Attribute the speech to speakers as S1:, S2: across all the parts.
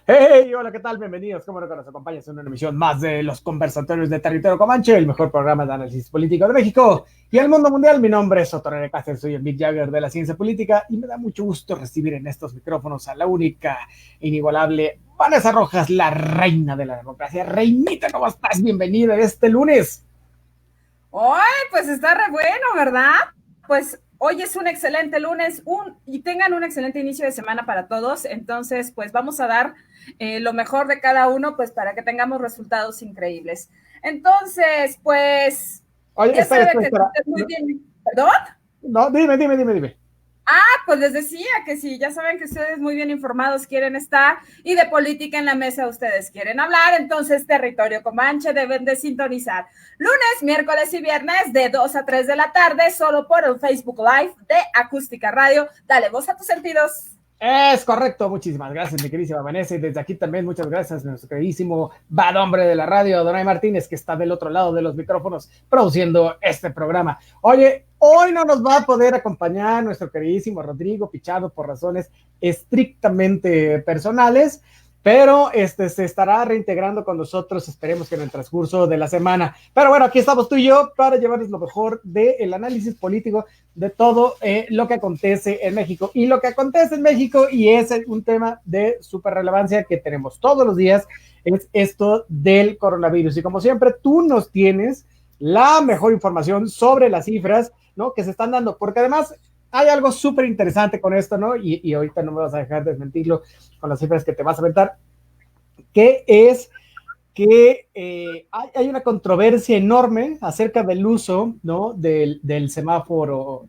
S1: Hey, hola, ¿qué tal? Bienvenidos, como no, que nos acompañas en una emisión más de los conversatorios de Territorio Comanche, el mejor programa de análisis político de México y el mundo mundial. Mi nombre es Otto René Cáceres, soy el Big Jagger de la ciencia política y me da mucho gusto recibir en estos micrófonos a la única, inigualable Vanessa Rojas, la reina de la democracia. Reinita, ¿cómo estás? Bienvenida este lunes.
S2: ¡Ay, pues está re bueno, ¿verdad? Pues hoy es un excelente lunes y tengan un excelente inicio de semana para todos. Entonces, pues vamos a dar lo mejor de cada uno, pues para que tengamos resultados increíbles. Entonces, pues
S1: Oye,
S2: ya
S1: espera,
S2: sabe
S1: espera,
S2: que
S1: espera.
S2: usted muy
S1: No,
S2: bien. ¿Perdón?
S1: no, dime.
S2: Pues les decía que sí, ya saben que ustedes muy bien informados quieren estar y de política en la mesa ustedes quieren hablar, entonces Territorio Comanche deben de sintonizar lunes, miércoles y viernes de 2 a 3 de la tarde solo por el Facebook Live de Acústica Radio. Dale voz a tus sentidos.
S1: Es correcto, muchísimas gracias, mi queridísima Vanessa. Y desde aquí también muchas gracias a nuestro queridísimo bad hombre de la radio, Donay Martínez, que está del otro lado de los micrófonos produciendo este programa. Oye, hoy no nos va a poder acompañar nuestro queridísimo Rodrigo Pichado por razones estrictamente personales, pero se estará reintegrando con nosotros, esperemos que en el transcurso de la semana. Pero bueno, aquí estamos tú y yo para llevarles lo mejor del análisis político de todo lo que acontece en México. Y lo que acontece en México, y es un tema de súper relevancia que tenemos todos los días, es esto del coronavirus. Y como siempre, tú nos tienes la mejor información sobre las cifras, ¿no?, que se están dando, porque además hay algo súper interesante con esto, ¿no? Y ahorita no me vas a dejar desmentirlo con las cifras que te vas a aventar, que es que hay una controversia enorme acerca del uso, ¿no?, del semáforo,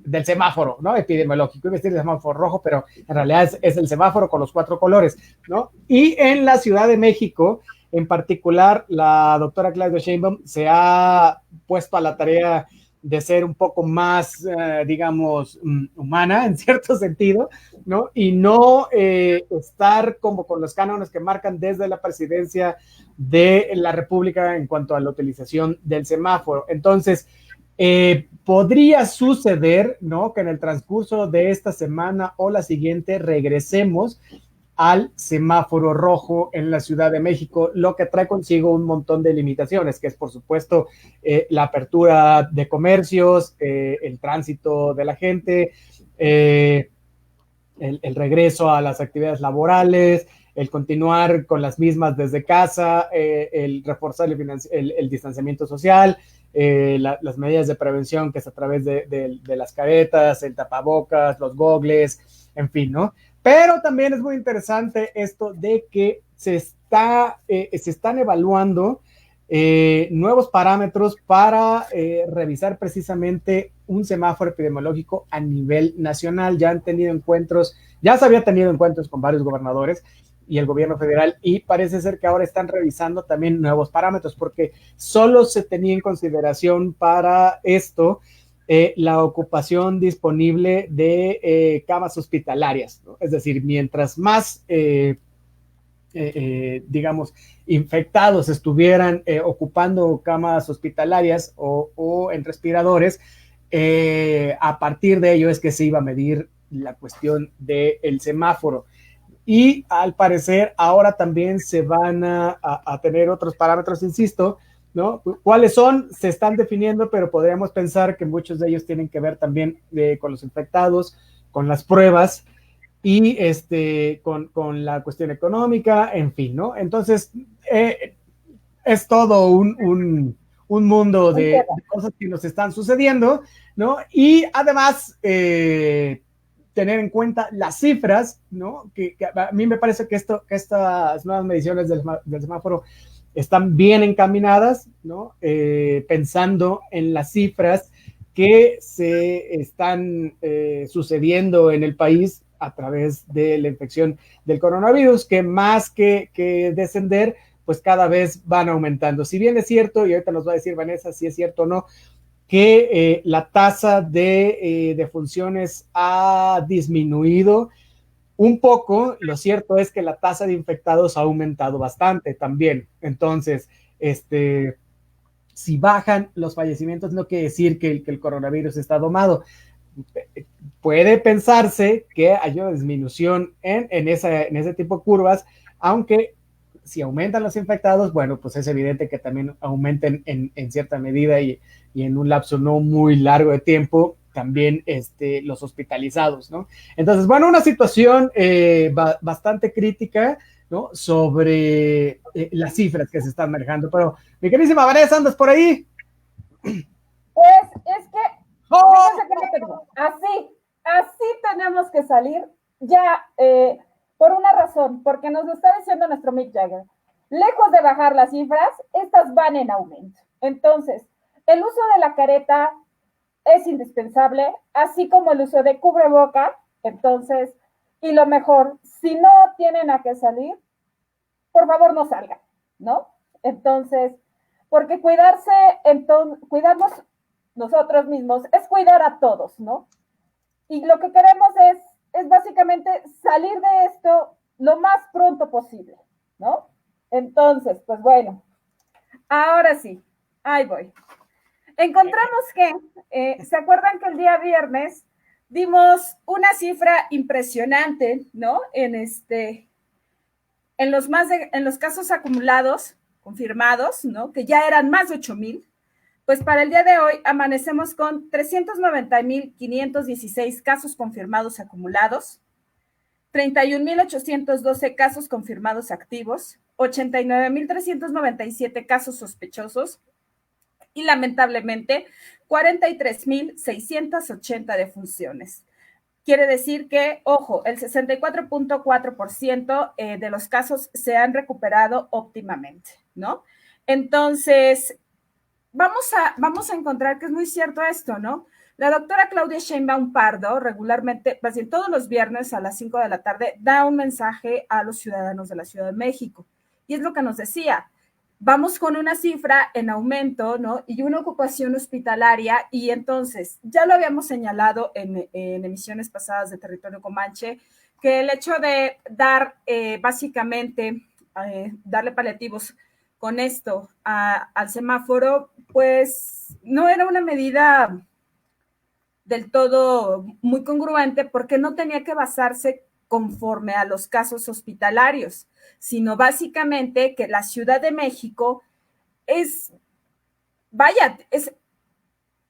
S1: ¿no?, epidemiológico. Iba a decir el semáforo rojo, pero en realidad es el semáforo con los 4 colores, ¿no? Y en la Ciudad de México, en particular, la doctora Claudia Sheinbaum se ha puesto a la tarea de ser un poco más, digamos, humana en cierto sentido, ¿no? Y no estar como con los cánones que marcan desde la presidencia de la República en cuanto a la utilización del semáforo. Entonces, podría suceder, ¿no?, que en el transcurso de esta semana o la siguiente regresemos al semáforo rojo en la Ciudad de México, lo que trae consigo un montón de limitaciones, que es, por supuesto, la apertura de comercios, el tránsito de la gente, el regreso a las actividades laborales, el continuar con las mismas desde casa, el reforzar el distanciamiento social, las medidas de prevención, que es a través de las caretas, el tapabocas, los gogles, en fin, ¿no? Pero también es muy interesante esto de que se están evaluando nuevos parámetros para revisar precisamente un semáforo epidemiológico a nivel nacional. Ya se había tenido encuentros con varios gobernadores y el gobierno federal, y parece ser que ahora están revisando también nuevos parámetros, porque solo se tenía en consideración para esto la ocupación disponible de camas hospitalarias, ¿no? Es decir, mientras más digamos, infectados estuvieran ocupando camas hospitalarias o en respiradores, a partir de ello es que se iba a medir la cuestión del semáforo. Y al parecer ahora también se van a tener otros parámetros, insisto, ¿no? ¿Cuáles son? Se están definiendo, pero podríamos pensar que muchos de ellos tienen que ver también con los infectados, con las pruebas, y con la cuestión económica, en fin, ¿no? Entonces, es todo un mundo de cosas que nos están sucediendo, ¿no? Y además, tener en cuenta las cifras, ¿no? Que a mí me parece que estas nuevas mediciones del semáforo están bien encaminadas, ¿no? Pensando en las cifras que se están sucediendo en el país a través de la infección del coronavirus, que más que descender, pues cada vez van aumentando. Si bien es cierto, y ahorita nos va a decir Vanessa si es cierto o no, que la tasa de defunciones ha disminuido un poco, lo cierto es que la tasa de infectados ha aumentado bastante también. Entonces, si bajan los fallecimientos, no quiere decir que el coronavirus está domado. puede pensarse que hay una disminución en ese tipo de curvas, aunque si aumentan los infectados, bueno, pues es evidente que también aumenten en cierta medida y en un lapso no muy largo de tiempo también los hospitalizados, ¿no? Entonces, bueno, una situación bastante crítica, ¿no? Sobre las cifras que se están manejando. Pero, mi queridísima Vanessa, ¿andas por ahí?
S2: Pues es que,
S1: ¡Oh!
S2: fíjense que lo tengo. Así tenemos que salir ya por una razón, porque nos lo está diciendo nuestro Mick Jagger. Lejos de bajar las cifras, estas van en aumento. Entonces, el uso de la careta es indispensable, así como el uso de cubreboca. Entonces, y lo mejor, si no tienen a qué salir, por favor no salgan, ¿no? Entonces, porque cuidarse, entonces, cuidarnos nosotros mismos es cuidar a todos, ¿no? Y lo que queremos es básicamente salir de esto lo más pronto posible, ¿no? Entonces, pues bueno, ahora sí, ahí voy. Encontramos que, ¿se acuerdan que el día viernes dimos una cifra impresionante, ¿no? En los casos acumulados, confirmados, ¿no? Que ya eran más de 8,000. Pues para el día de hoy amanecemos con 390,516 casos confirmados acumulados, 31,812 casos confirmados activos, 89,397 casos sospechosos y lamentablemente 43,680 defunciones. Quiere decir que, ojo, el 64.4% de los casos se han recuperado óptimamente, ¿no? Entonces, vamos a encontrar que es muy cierto esto, ¿no? La doctora Claudia Sheinbaum Pardo regularmente, más bien todos los viernes a las 5 de la tarde, da un mensaje a los ciudadanos de la Ciudad de México. Y es lo que nos decía. Vamos con una cifra en aumento, ¿no? Y una ocupación hospitalaria, y entonces, ya lo habíamos señalado en emisiones pasadas de Territorio Comanche, que el hecho de dar básicamente, darle paliativos con esto al semáforo, pues no era una medida del todo muy congruente porque no tenía que basarse conforme a los casos hospitalarios, sino básicamente que la Ciudad de México es, vaya, es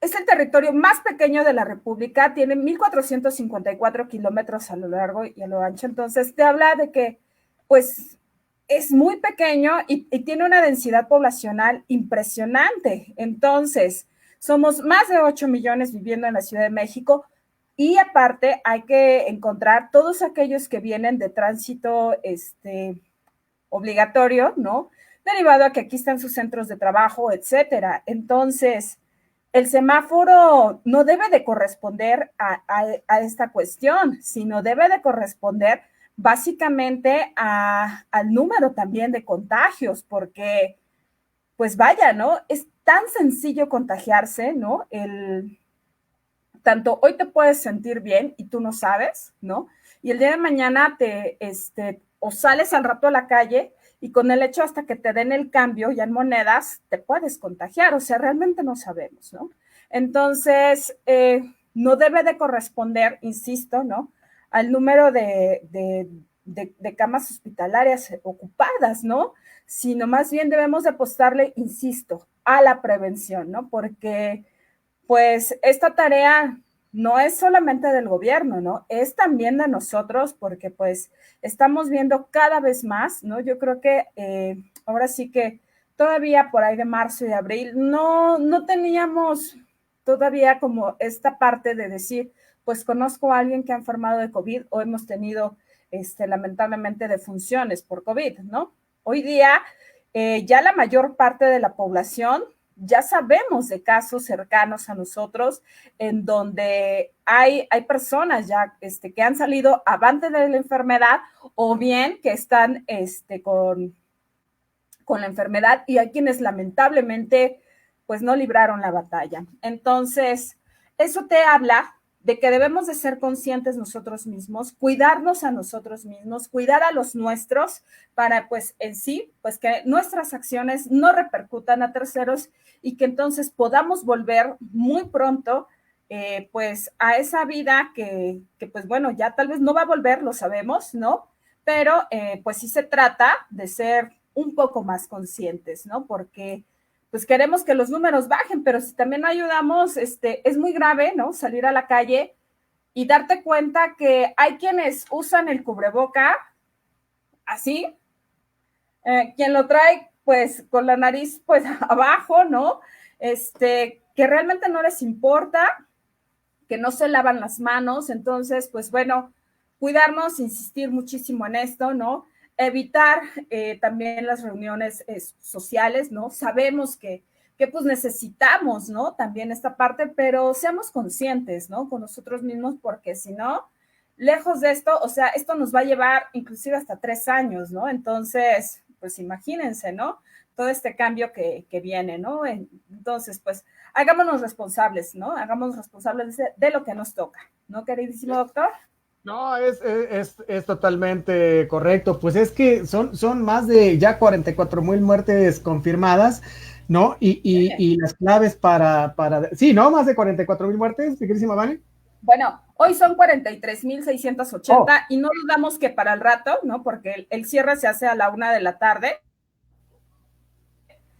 S2: el territorio más pequeño de la República, tiene 1,454 kilómetros a lo largo y a lo ancho, entonces te habla de que, pues, es muy pequeño y tiene una densidad poblacional impresionante. Entonces, somos más de 8 millones viviendo en la Ciudad de México y aparte hay que encontrar todos aquellos que vienen de tránsito obligatorio, ¿no? Derivado a que aquí están sus centros de trabajo, etcétera. Entonces, el semáforo no debe de corresponder a esta cuestión, sino debe de corresponder básicamente al número también de contagios, porque, pues vaya, ¿no? Es tan sencillo contagiarse, ¿no? Tanto hoy te puedes sentir bien y tú no sabes, ¿no? Y el día de mañana o sales al rato a la calle y con el hecho hasta que te den el cambio ya en monedas, te puedes contagiar, o sea, realmente no sabemos, ¿no? Entonces, no debe de corresponder, insisto, ¿no? Al número de camas hospitalarias ocupadas, ¿no? Sino más bien debemos de apostarle, insisto, a la prevención, ¿no? Porque, pues, esta tarea no es solamente del gobierno, ¿no? Es también de nosotros porque, pues, estamos viendo cada vez más, ¿no? Yo creo que ahora sí que todavía por ahí de marzo y abril no teníamos todavía como esta parte de decir, pues conozco a alguien que ha enfermado de COVID o hemos tenido lamentablemente defunciones por COVID, ¿no? Hoy día ya la mayor parte de la población ya sabemos de casos cercanos a nosotros en donde hay personas ya que han salido avante de la enfermedad o bien que están con la enfermedad y hay quienes lamentablemente pues no libraron la batalla. Entonces, eso te habla de que debemos de ser conscientes nosotros mismos, cuidarnos a nosotros mismos, cuidar a los nuestros para pues en sí, pues que nuestras acciones no repercutan a terceros y que entonces podamos volver muy pronto pues a esa vida que, pues bueno, ya tal vez no va a volver, lo sabemos, ¿no? Pero pues sí se trata de ser un poco más conscientes, ¿no? Porque pues queremos que los números bajen, pero si también no ayudamos, es muy grave, ¿no? Salir a la calle y darte cuenta que hay quienes usan el cubreboca así, quien lo trae pues con la nariz pues abajo, ¿no? Que realmente no les importa, que no se lavan las manos, entonces pues bueno, cuidarnos, insistir muchísimo en esto, ¿no? Evitar también las reuniones sociales, ¿no? Sabemos que pues necesitamos, ¿no? También esta parte, pero seamos conscientes, ¿no? Con nosotros mismos, porque si no, lejos de esto, o sea, esto nos va a llevar inclusive hasta 3 años, ¿no? Entonces, pues imagínense, ¿no? Todo este cambio que viene, ¿no? Entonces, pues, hagámonos responsables, ¿no? Hagámonos responsables de lo que nos toca, ¿no, queridísimo doctor?
S1: No, es totalmente correcto. Pues es que son más de ya 44,000 muertes confirmadas, ¿no? Y las claves sí, ¿no? Más de 44,000 muertes, mi querísima Vane.
S2: Bueno, hoy son 43,680 y no dudamos que para el rato, ¿no? Porque el cierre se hace a la 1 de la tarde.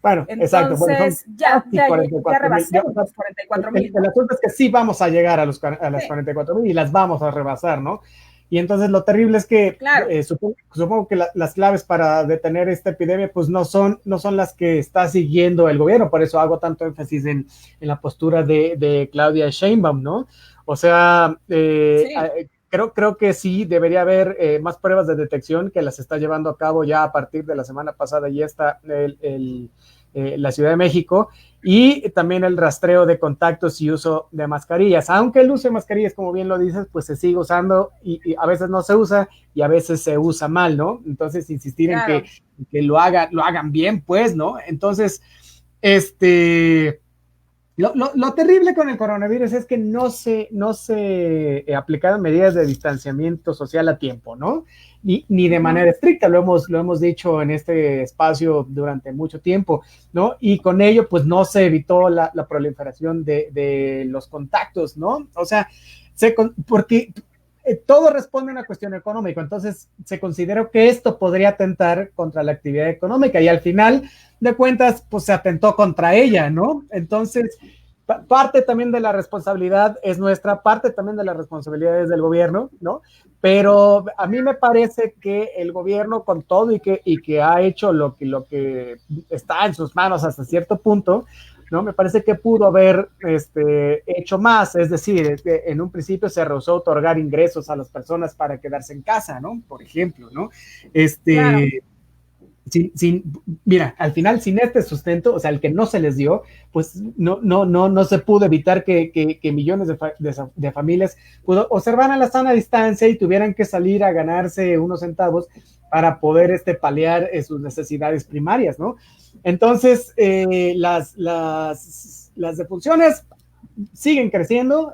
S1: Bueno,
S2: entonces,
S1: exacto. Bueno,
S2: ya rebasemos los 44,000.
S1: El asunto es que sí vamos a llegar a las 44,000 y las vamos a rebasar, ¿no? Y entonces lo terrible es que
S2: claro.
S1: supongo que las claves para detener esta epidemia pues no son las que está siguiendo el gobierno, por eso hago tanto énfasis en la postura de Claudia Sheinbaum, ¿no? O sea, sí. Creo que sí debería haber más pruebas de detección, que las está llevando a cabo ya a partir de la semana pasada, y está la Ciudad de México, y también el rastreo de contactos y uso de mascarillas, aunque el uso de mascarillas, como bien lo dices, pues se sigue usando y a veces no se usa y a veces se usa mal, ¿no? Entonces insistir claro. en que lo hagan bien, pues, ¿no? Entonces, lo terrible con el coronavirus es que no se aplicaron medidas de distanciamiento social a tiempo, ¿no? Ni de manera estricta, lo hemos dicho en este espacio durante mucho tiempo, ¿no? Y con ello, pues no se evitó la proliferación de los contactos, ¿no? O sea, porque todo responde a una cuestión económica, entonces se consideró que esto podría atentar contra la actividad económica y al final de cuentas, pues se atentó contra ella, ¿no? Entonces, parte también de la responsabilidad es nuestra, parte también de la responsabilidad es del gobierno, ¿no? Pero a mí me parece que el gobierno con todo y que ha hecho lo que está en sus manos hasta cierto punto, ¿no? Me parece que pudo haber hecho más, es decir, en un principio se rehusó otorgar ingresos a las personas para quedarse en casa, ¿no? Por ejemplo, ¿no? Claro. Mira, al final sin este sustento, o sea, el que no se les dio, pues no se pudo evitar que millones de familias observaran la sana distancia y tuvieran que salir a ganarse unos centavos para poder paliar sus necesidades primarias, ¿no? Entonces, las defunciones siguen creciendo,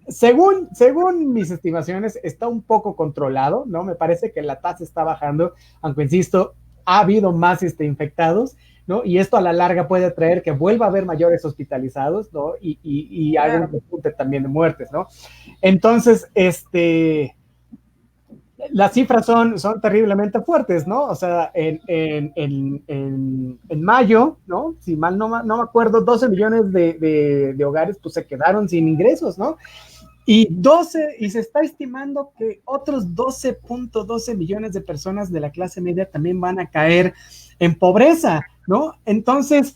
S1: según mis estimaciones, está un poco controlado, ¿no? Me parece que la tasa está bajando, aunque insisto, ha habido más infectados, ¿no? Y esto a la larga puede traer que vuelva a haber mayores hospitalizados, ¿no? Y claro. Haga un repunte también de muertes, ¿no? Entonces, las cifras son terriblemente fuertes, ¿no? O sea, en mayo, ¿no? Si mal no me acuerdo, 12 millones de hogares pues se quedaron sin ingresos, ¿no? Y se está estimando que otros 12.12 millones de personas de la clase media también van a caer en pobreza, ¿no? Entonces,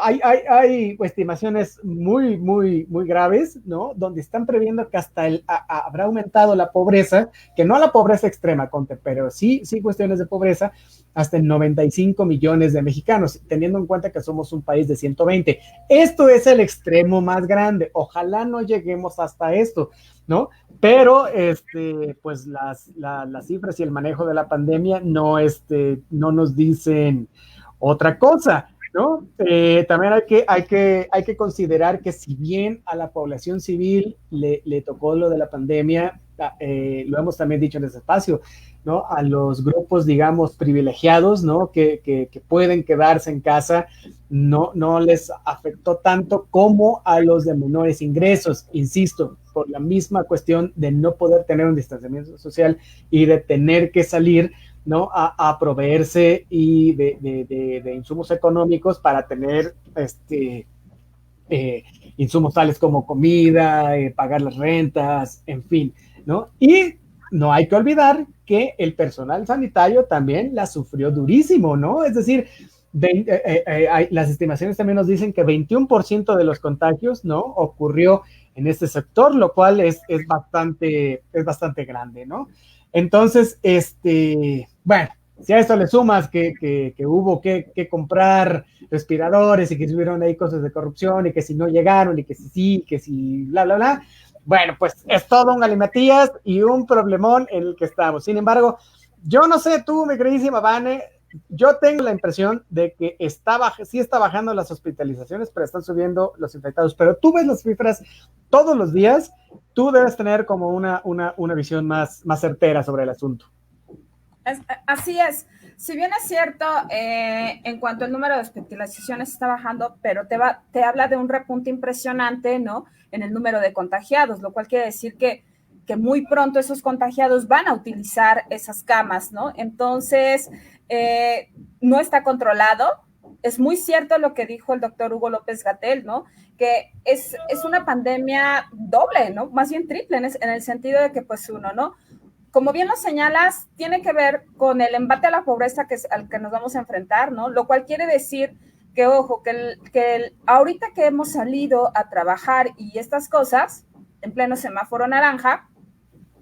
S1: hay estimaciones muy, muy, muy graves, ¿no? Donde están previendo que hasta habrá aumentado la pobreza, que no la pobreza extrema, Conte, pero sí cuestiones de pobreza, hasta en 95 millones de mexicanos, teniendo en cuenta que somos un país de 120. Esto es el extremo más grande. Ojalá no lleguemos hasta esto, ¿no? Pero, pues las cifras y el manejo de la pandemia no nos dicen otra cosa, ¿no? También hay que considerar que si bien a la población civil le tocó lo de la pandemia, lo hemos también dicho en ese espacio, ¿no? A los grupos, digamos, privilegiados, ¿no? Que pueden quedarse en casa, no les afectó tanto como a los de menores ingresos, insisto, por la misma cuestión de no poder tener un distanciamiento social y de tener que salir, ¿no? A proveerse y de insumos económicos para tener insumos tales como comida, pagar las rentas, en fin, ¿no? Y no hay que olvidar que el personal sanitario también la sufrió durísimo, ¿no? Es decir, las estimaciones también nos dicen que 21% de los contagios, ¿no? Ocurrió en este sector, lo cual es bastante grande, ¿no? Entonces, bueno, si a esto le sumas que hubo que comprar respiradores y que tuvieron ahí cosas de corrupción y que si no llegaron y que si sí, que si bla, bla, bla, bueno, pues es todo un galimatías y un problemón en el que estamos. Sin embargo, yo no sé tú, mi queridísima Vane, yo tengo la impresión de que sí está bajando las hospitalizaciones, pero están subiendo los infectados. Pero tú ves las cifras todos los días, tú debes tener como una visión más certera sobre el asunto.
S2: Así es. Si bien es cierto, en cuanto al número de hospitalizaciones está bajando, pero te habla de un repunte impresionante, ¿no? En el número de contagiados, lo cual quiere decir que muy pronto esos contagiados van a utilizar esas camas, ¿no? Entonces, no está controlado. Es muy cierto lo que dijo el doctor Hugo López-Gatell, ¿no? Que es una pandemia doble, ¿no? Más bien triple, en el sentido de que, pues, uno, ¿no? Como bien lo señalas, tiene que ver con el embate a la pobreza al que nos vamos a enfrentar, ¿no? Lo cual quiere decir que, ojo, ahorita que hemos salido a trabajar y estas cosas, en pleno semáforo naranja,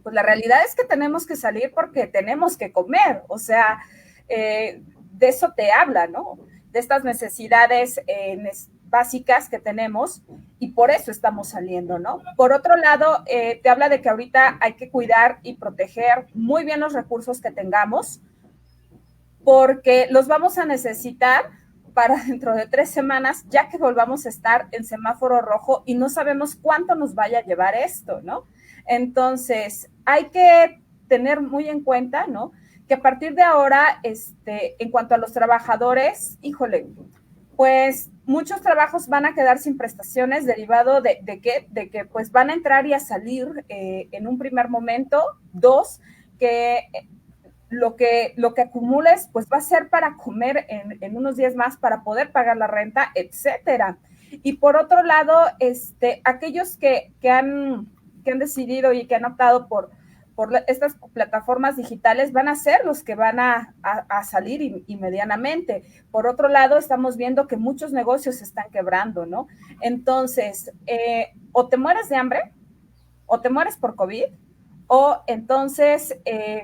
S2: pues la realidad es que tenemos que salir porque tenemos que comer, o sea, de eso te habla, ¿no? De estas necesidades básicas que tenemos y por eso estamos saliendo, ¿no? Por otro lado, te habla de que ahorita hay que cuidar y proteger muy bien los recursos que tengamos porque los vamos a necesitar para dentro de 3 semanas, ya que volvamos a estar en semáforo rojo y no sabemos cuánto nos vaya a llevar esto, ¿no? Entonces, hay que tener muy en cuenta, ¿no? Que a partir de ahora, en cuanto a los trabajadores, híjole, pues muchos trabajos van a quedar sin prestaciones derivado de que pues van a entrar y a salir en un primer momento. 2, que lo que acumules pues va a ser para comer en unos días más, para poder pagar la renta, etcétera. Y por otro lado, aquellos que han decidido y que han optado por estas plataformas digitales van a ser los que van a salir inmediatamente. Por otro lado, estamos viendo que muchos negocios se están quebrando, ¿no? Entonces, o te mueres de hambre, o te mueres por COVID, o entonces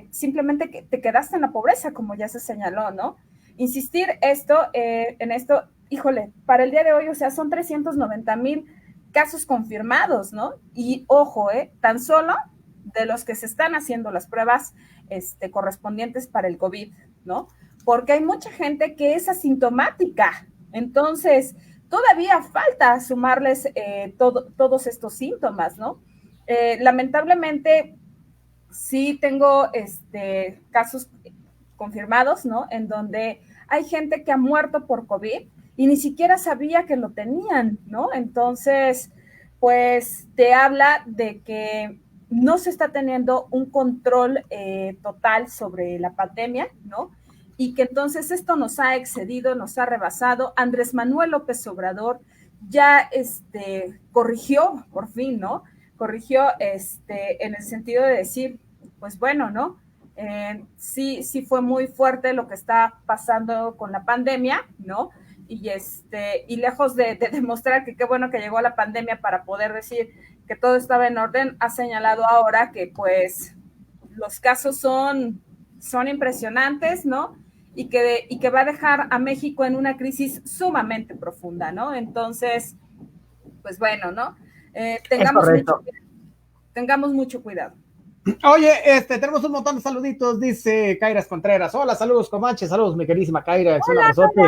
S2: simplemente te quedaste en la pobreza, como ya se señaló, ¿no? Insistir en esto, híjole, para el día de hoy, o sea, son 390,000 casos confirmados, ¿no? Y ojo, tan solo de los que se están haciendo las pruebas correspondientes para el COVID, ¿no? Porque hay mucha gente que es asintomática, entonces todavía falta sumarles todos estos síntomas, ¿no? Lamentablemente, sí tengo casos confirmados, ¿no? En donde hay gente que ha muerto por COVID y ni siquiera sabía que lo tenían, ¿no? Entonces, pues te habla de que no se está teniendo un control total sobre la pandemia, ¿no? Y que entonces esto nos ha excedido, nos ha rebasado. Andrés Manuel López Obrador ya corrigió, por fin, ¿no? Corrigió en el sentido de decir, pues bueno, ¿no? Sí fue muy fuerte lo que está pasando con la pandemia, ¿no? Y lejos de demostrar que qué bueno que llegó la pandemia para poder decir que todo estaba en orden, ha señalado ahora que pues los casos son impresionantes, ¿no? Y que va a dejar a México en una crisis sumamente profunda, ¿no? Entonces, pues bueno, ¿no? Tengamos mucho cuidado.
S1: Oye, tenemos un montón de saluditos, dice Kairas Contreras. Hola, saludos Comanche, saludos mi queridísima Kaira, un abrazote.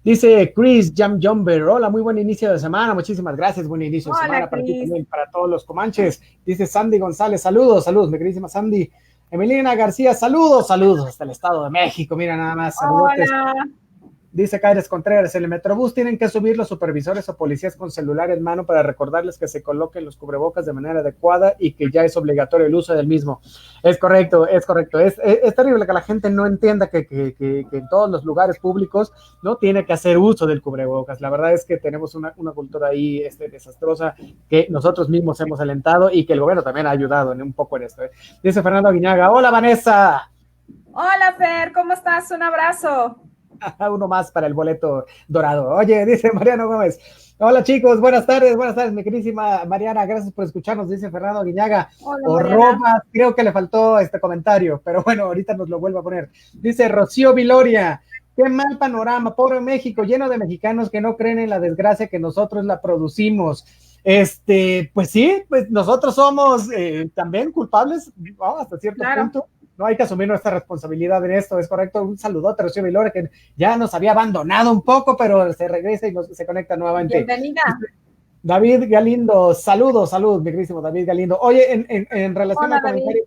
S1: Dice Chris Jam Jumper, hola, muy buen inicio de semana, muchísimas gracias, buen inicio de semana para ti también, para todos los comanches. Dice Sandy González, saludos, mi queridísima Sandy. Emilina García, saludos hasta el Estado de México, mira nada más, saludotes.
S2: Hola.
S1: Dice Caires Contreras, en el Metrobús tienen que subir los supervisores o policías con celular en mano para recordarles que se coloquen los cubrebocas de manera adecuada y que ya es obligatorio el uso del mismo. Es correcto. Es terrible que la gente no entienda que en todos los lugares públicos no tiene que hacer uso del cubrebocas. La verdad es que tenemos una cultura ahí desastrosa que nosotros mismos hemos alentado y que el gobierno también ha ayudado un poco en esto. Dice Fernando Aguinaga, hola Vanessa.
S2: Hola Fer, ¿cómo estás? Un abrazo.
S1: Uno más para el boleto dorado. Oye, dice Mariano Gómez. Hola chicos, buenas tardes, mi queridísima Mariana, gracias por escucharnos, dice Fernando Guiñaga. O Roma, creo que le faltó este comentario, pero bueno, ahorita nos lo vuelvo a poner. Dice Rocío Viloria, qué mal panorama, pobre México, lleno de mexicanos que no creen en la desgracia que nosotros la producimos. Pues sí, pues nosotros somos también culpables, ¿no? Hasta cierto punto. No hay que asumir nuestra responsabilidad en esto, es correcto. Un saludote a Rocío Viloria, que ya nos había abandonado un poco, pero se regresa y se conecta nuevamente.
S2: Bienvenida.
S1: David Galindo, saludos, mi queridísimo David Galindo. Oye, en relación al comentario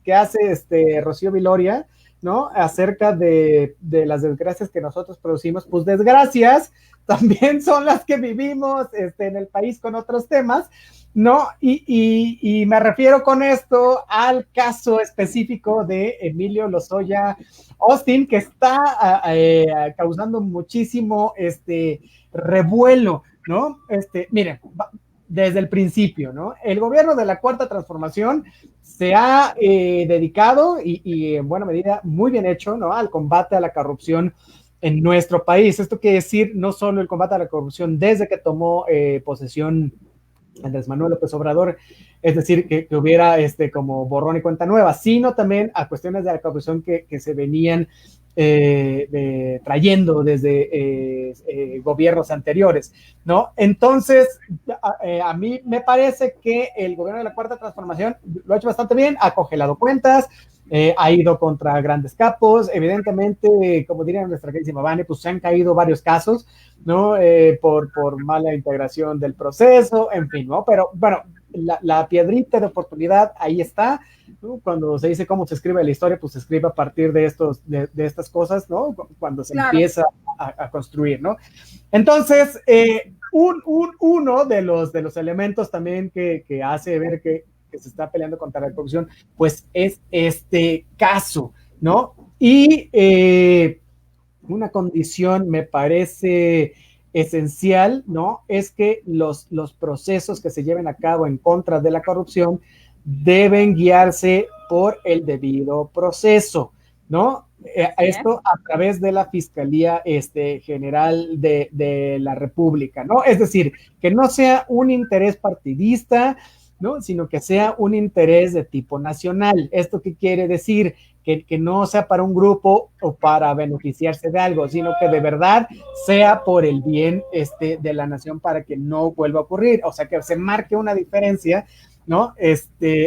S1: que hace Rocío Viloria, ¿no? Acerca de las desgracias que nosotros producimos, pues desgracias también son las que vivimos en el país con otros temas, ¿no? Y me refiero con esto al caso específico de Emilio Lozoya Austin, que está causando muchísimo revuelo, ¿no? Miren, desde el principio, ¿no? El gobierno de la Cuarta Transformación se ha dedicado y en buena medida muy bien hecho, ¿no? Al combate a la corrupción en nuestro país. Esto quiere decir no solo el combate a la corrupción desde que tomó posesión Andrés Manuel López Obrador, es decir, que hubiera como borrón y cuenta nueva, sino también a cuestiones de la corrupción que se venían trayendo desde gobiernos anteriores, ¿no? Entonces, a mí me parece que el gobierno de la Cuarta Transformación lo ha hecho bastante bien, ha congelado cuentas, ha ido contra grandes capos, evidentemente, como diría nuestra queridísima Vane, pues se han caído varios casos, ¿no? Por mala integración del proceso, en fin, ¿no? Pero bueno, la piedrita de oportunidad ahí está, ¿no? Cuando se dice cómo se escribe la historia, pues se escribe a partir de estas cosas, ¿no? Cuando se empieza a construir, ¿no? Entonces, uno de los elementos también que hace ver que se está peleando contra la corrupción, pues es este caso, ¿no? Y una condición me parece esencial, ¿no? Es que los procesos que se lleven a cabo en contra de la corrupción deben guiarse por el debido proceso, ¿no? Esto a través de la Fiscalía General de la República, ¿no? Es decir, que no sea un interés partidista, ¿no? Sino que sea un interés de tipo nacional. ¿Esto qué quiere decir? Que no sea para un grupo o para beneficiarse de algo, sino que de verdad sea por el bien de la nación para que no vuelva a ocurrir. O sea, que se marque una diferencia, ¿no?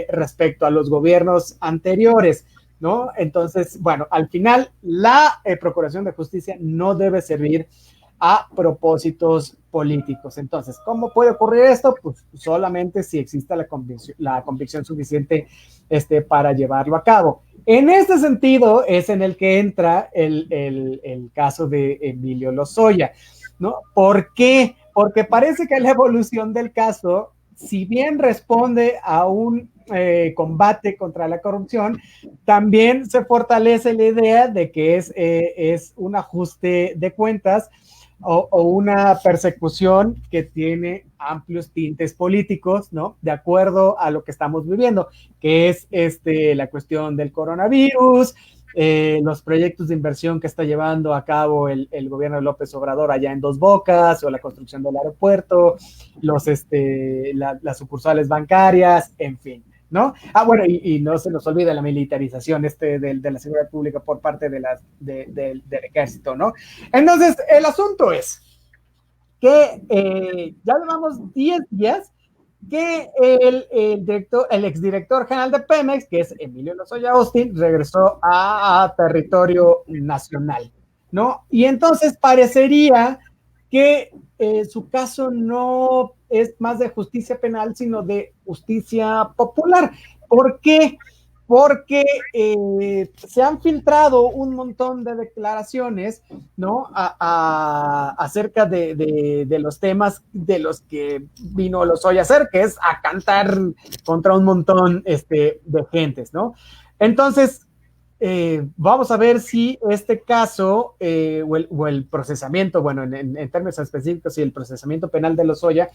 S1: Respecto a los gobiernos anteriores, ¿no? Entonces, bueno, al final la Procuración de Justicia no debe servir a propósitos políticos. Entonces, ¿cómo puede ocurrir esto? Pues solamente si existe la convicción suficiente para llevarlo a cabo. En este sentido es en el que entra el caso de Emilio Lozoya, ¿no? ¿Por qué? Porque parece que la evolución del caso, si bien responde a un combate contra la corrupción, también se fortalece la idea de que es un ajuste de cuentas o una persecución que tiene amplios tintes políticos, ¿no? De acuerdo a lo que estamos viviendo, que es la cuestión del coronavirus, los proyectos de inversión que está llevando a cabo el gobierno de López Obrador allá en Dos Bocas, o la construcción del aeropuerto, las sucursales bancarias, en fin, ¿no? Bueno, y no se nos olvide la militarización de la seguridad pública por parte del ejército, ¿no? Entonces, el asunto es que ya llevamos 10 días que el exdirector general de Pemex, que es Emilio Lozoya Austin, regresó a territorio nacional, ¿no? Y entonces parecería que su caso no es más de justicia penal, sino de justicia popular. ¿Por qué? Porque se han filtrado un montón de declaraciones, ¿no? Acerca de los temas de los que vino Lozoya a hacer, que es a cantar contra un montón de gentes, ¿no? Entonces, vamos a ver si este caso o el procesamiento, bueno, en términos específicos, si el procesamiento penal de Lozoya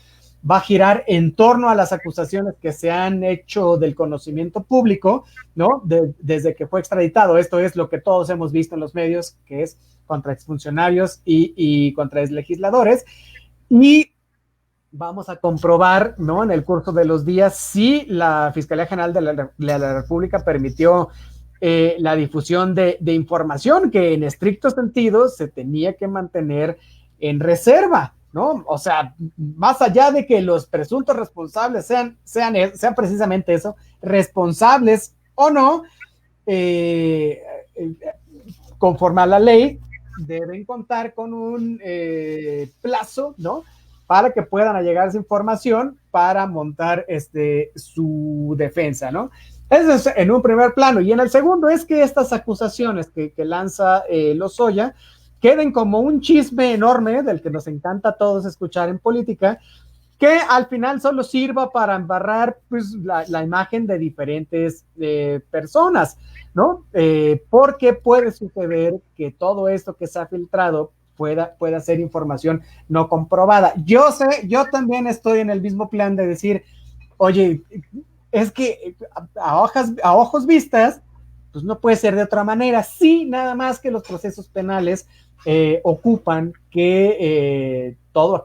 S1: va a girar en torno a las acusaciones que se han hecho del conocimiento público, ¿no? Desde que fue extraditado. Esto es lo que todos hemos visto en los medios, que es contra exfuncionarios y contra exlegisladores. Y vamos a comprobar, ¿no? En el curso de los días, si la Fiscalía General de la República permitió la difusión de información que en estricto sentido se tenía que mantener en reserva, ¿no? O sea, más allá de que los presuntos responsables sean precisamente eso, responsables o no, conforme a la ley, deben contar con un plazo, ¿no? Para que puedan allegar esa información para montar su defensa, ¿no? Eso es en un primer plano. Y en el segundo es que estas acusaciones que lanza Lozoya queden como un chisme enorme del que nos encanta a todos escuchar en política, que al final solo sirva para embarrar pues, la imagen de diferentes personas, ¿no? Porque puede suceder que todo esto que se ha filtrado pueda ser información no comprobada. Yo también estoy en el mismo plan de decir, oye, es que a ojos vistas, pues no puede ser de otra manera. Sí, nada más que los procesos penales ocupan que todos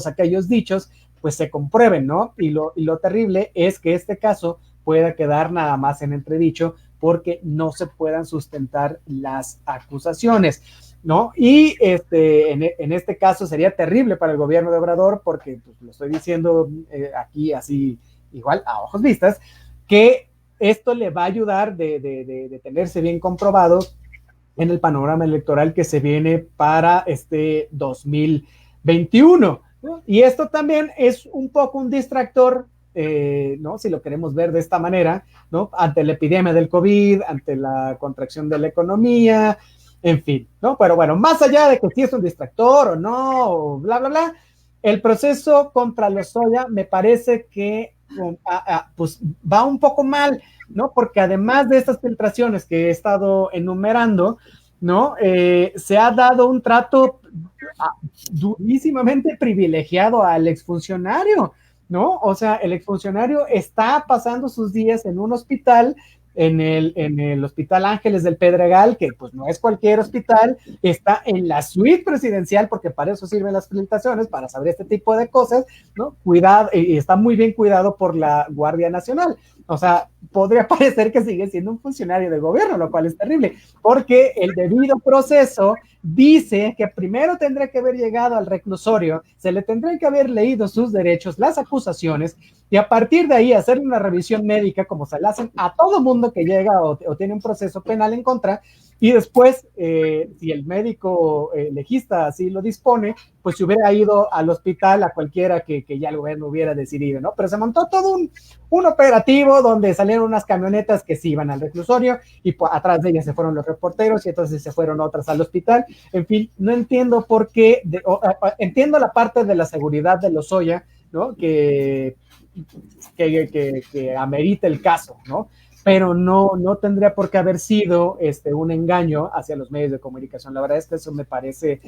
S1: aquellos dichos pues se comprueben, ¿no? Y lo terrible es que este caso pueda quedar nada más en entredicho porque no se puedan sustentar las acusaciones, ¿no? Y en este caso sería terrible para el gobierno de Obrador porque, pues, lo estoy diciendo aquí así igual a ojos vistas, que esto le va a ayudar de tenerse bien comprobado en el panorama electoral que se viene para 2021, ¿no? Y esto también es un poco un distractor, ¿no? Si lo queremos ver de esta manera, ¿no? Ante la epidemia del COVID, ante la contracción de la economía, en fin, ¿no? Pero bueno, más allá de que si es un distractor o no, o bla, bla, bla, el proceso contra Lozoya me parece que pues va un poco mal, ¿no? Porque además de estas filtraciones que he estado enumerando, ¿no? Se ha dado un trato durísimamente privilegiado al exfuncionario, ¿no? O sea, el exfuncionario está pasando sus días en un hospital, en el Hospital Ángeles del Pedregal, que pues no es cualquier hospital, está en la suite presidencial, porque para eso sirven las felicitaciones, para saber este tipo de cosas, ¿no? Cuidado, y está muy bien cuidado por la Guardia Nacional. O sea, podría parecer que sigue siendo un funcionario del gobierno, lo cual es terrible, porque el debido proceso dice que primero tendría que haber llegado al reclusorio, se le tendrían que haber leído sus derechos, las acusaciones, y a partir de ahí hacer una revisión médica como se le hacen a todo mundo que llega o tiene un proceso penal en contra, y después, si el médico legista así lo dispone, pues se hubiera ido al hospital a cualquiera que ya el gobierno hubiera decidido, ¿no? Pero se montó todo un operativo donde salieron unas camionetas que sí iban al reclusorio y atrás de ellas se fueron los reporteros y entonces se fueron otras al hospital. En fin, no entiendo por qué, entiendo la parte de la seguridad de Lozoya, ¿no? Que amerita el caso, ¿no? Pero no tendría por qué haber sido un engaño hacia los medios de comunicación. La verdad es que eso me parece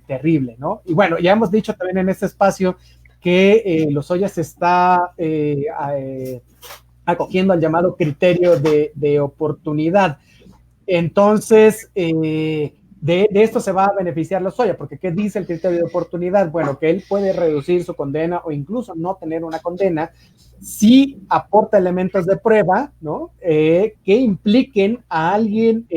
S1: terrible, ¿no? Y bueno, ya hemos dicho también en este espacio que Lozoya se está acogiendo al llamado criterio de oportunidad. Entonces, de esto se va a beneficiar Lozoya, porque ¿qué dice el criterio de oportunidad? Bueno, que él puede reducir su condena o incluso no tener una condena si aporta elementos de prueba, ¿no? Que impliquen a alguien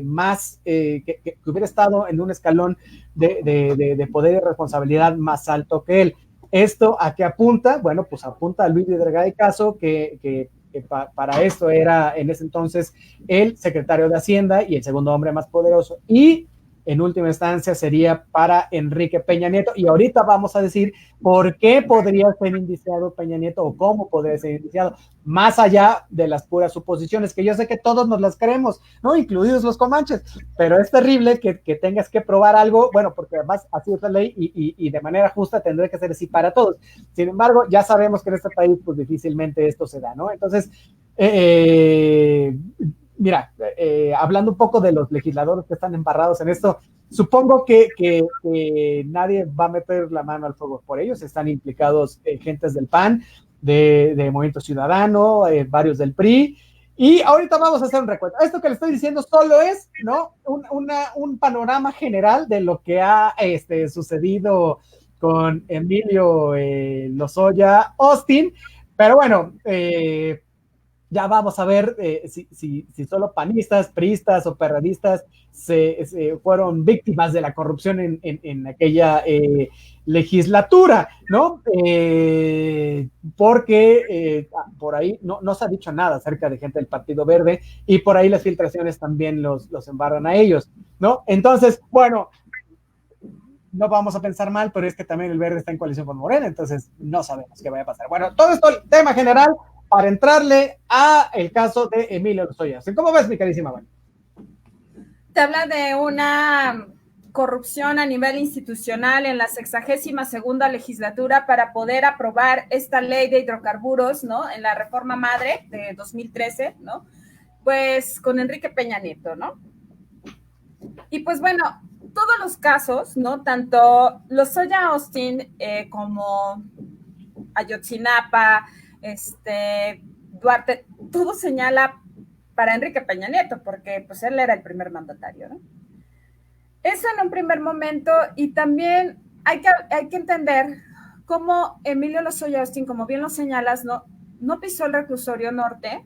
S1: más, que hubiera estado en un escalón de poder y responsabilidad más alto que él. ¿Esto a qué apunta? Bueno, pues apunta a Luis Videgaray Caso, que para esto era en ese entonces el secretario de Hacienda y el segundo hombre más poderoso, y en última instancia sería para Enrique Peña Nieto. Y ahorita vamos a decir por qué podría ser indiciado Peña Nieto o cómo podría ser indiciado, más allá de las puras suposiciones, que yo sé que todos nos las creemos, ¿no? Incluidos los comanches, pero es terrible que tengas que probar algo, bueno, porque además así es la ley y de manera justa tendría que ser así para todos. Sin embargo, ya sabemos que en este país pues difícilmente esto se da, ¿no? Entonces, mira, hablando un poco de los legisladores que están embarrados en esto, supongo que nadie va a meter la mano al fuego por ellos. Están implicados gentes del PAN, de Movimiento Ciudadano, varios del PRI. Y ahorita vamos a hacer un recuento. Esto que le estoy diciendo solo es, ¿no? Un panorama general de lo que ha sucedido con Emilio Lozoya Austin. Pero bueno, ya vamos a ver si solo panistas, priistas o perredistas se fueron víctimas de la corrupción en aquella legislatura, ¿no? Porque por ahí no se ha dicho nada acerca de gente del Partido Verde y por ahí las filtraciones también los embarran a ellos, ¿no? Entonces, bueno, no vamos a pensar mal, pero es que también el Verde está en coalición con Morena, entonces no sabemos qué vaya a pasar. Bueno, todo esto, el tema general, para entrarle a el caso de Emilio Lozoya. ¿Cómo ves, mi carísima Vani?
S2: Te habla de una corrupción a nivel institucional en la 62ª legislatura para poder aprobar esta ley de hidrocarburos, ¿no? En la reforma madre de 2013, ¿no? Pues con Enrique Peña Nieto, ¿no? Y pues bueno, todos los casos, ¿no? Tanto Lozoya Austin como Ayotzinapa, Duarte, todo señala para Enrique Peña Nieto, porque pues él era el primer mandatario, ¿no? Eso en un primer momento, y también hay que entender cómo Emilio Lozoya Austin, como bien lo señalas, no pisó el reclusorio norte,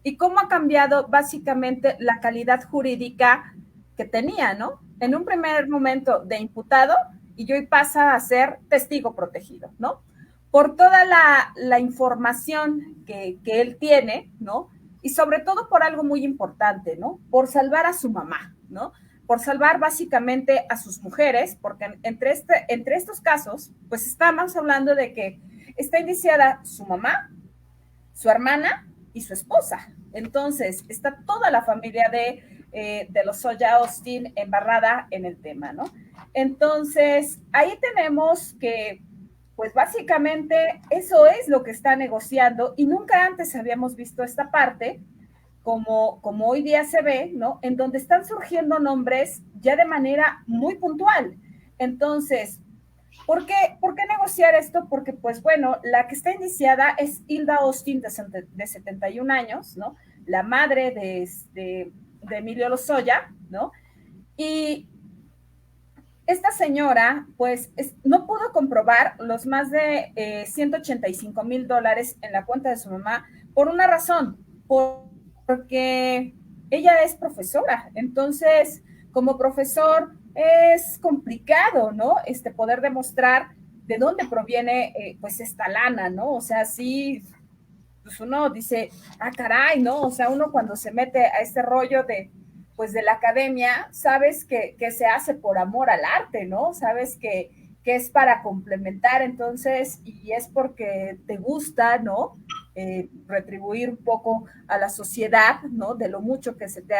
S2: y cómo ha cambiado básicamente la calidad jurídica que tenía, ¿no? En un primer momento de imputado, y hoy pasa a ser testigo protegido, ¿no? Por toda la información que él tiene, ¿no? Y sobre todo por algo muy importante, ¿no? Por salvar a su mamá, ¿no? Por salvar básicamente a sus mujeres, porque entre estos casos, pues estamos hablando de que está indiciada su mamá, su hermana y su esposa. Entonces, está toda la familia de Lozoya Austin embarrada en el tema, ¿no? Entonces, ahí tenemos que, pues básicamente eso es lo que está negociando y nunca antes habíamos visto esta parte, como hoy día se ve, ¿no? En donde están surgiendo nombres ya de manera muy puntual. Entonces, ¿por qué negociar esto? Porque, pues bueno, la que está iniciada es Hilda Austin, de 71 años, ¿no? La madre de Emilio Lozoya, ¿no? Y esta señora, pues, no pudo comprobar los más de $185,000 en la cuenta de su mamá por una razón, porque ella es profesora. Entonces, como profesor, es complicado, ¿no? Poder demostrar de dónde proviene, pues, esta lana, ¿no? O sea, sí, pues uno dice, ah, caray, ¿no? O sea, uno cuando se mete a este rollo pues de la academia, sabes que se hace por amor al arte, ¿no? Sabes que es para complementar, entonces, y es porque te gusta, ¿no? Retribuir un poco a la sociedad, ¿no? De lo mucho que se te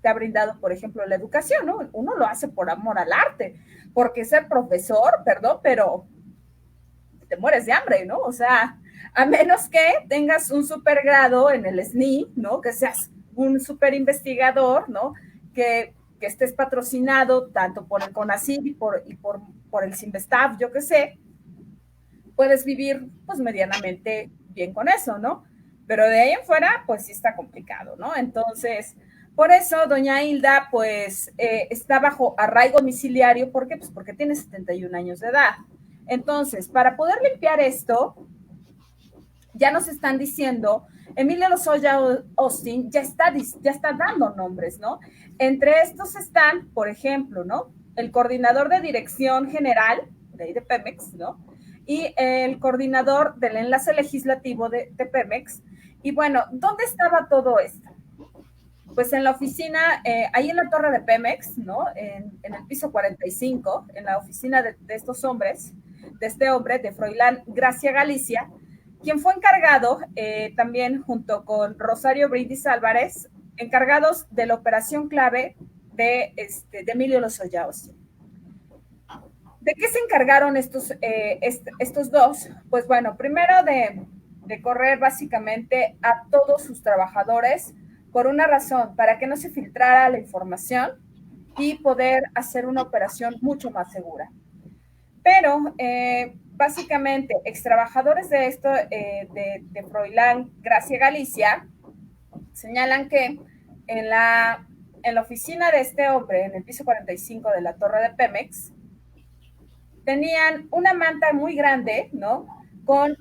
S2: ha brindado, por ejemplo, la educación, ¿no? Uno lo hace por amor al arte, porque ser profesor, perdón, pero te mueres de hambre, ¿no? O sea, a menos que tengas un supergrado en el SNI, ¿no? Que seas un super investigador, ¿no? Que estés patrocinado tanto por el CONACYT y por el CIMBESTAF, yo qué sé, puedes vivir pues medianamente bien con eso, ¿no? Pero de ahí en fuera, pues sí está complicado, ¿no? Entonces, por eso doña Hilda, pues, está bajo arraigo domiciliario. ¿Por qué? Pues porque tiene 71 años de edad. Entonces, para poder limpiar esto, ya nos están diciendo, Emilio Lozoya Austin ya está dando nombres, ¿no? Entre estos están, por ejemplo, ¿no? El coordinador de dirección general de Pemex, ¿no? Y el coordinador del enlace legislativo de Pemex, Y bueno, ¿dónde estaba todo esto? Pues en la oficina, ahí en la torre de Pemex, ¿no? En el piso 45, en la oficina de estos hombres, de este hombre, de Froilán Gracia Galicia, quien fue encargado también junto con Rosario Brindis Álvarez, encargados de la operación clave de Emilio Lozoya Austin. ¿De qué se encargaron estos dos? Pues bueno, primero de correr básicamente a todos sus trabajadores por una razón, para que no se filtrara la información y poder hacer una operación mucho más segura. Pero básicamente, extrabajadores de esto, de Froilán Gracia Galicia, señalan que en la oficina de este hombre, en el piso 45 de la torre de Pemex, tenían una manta muy grande, ¿no? Con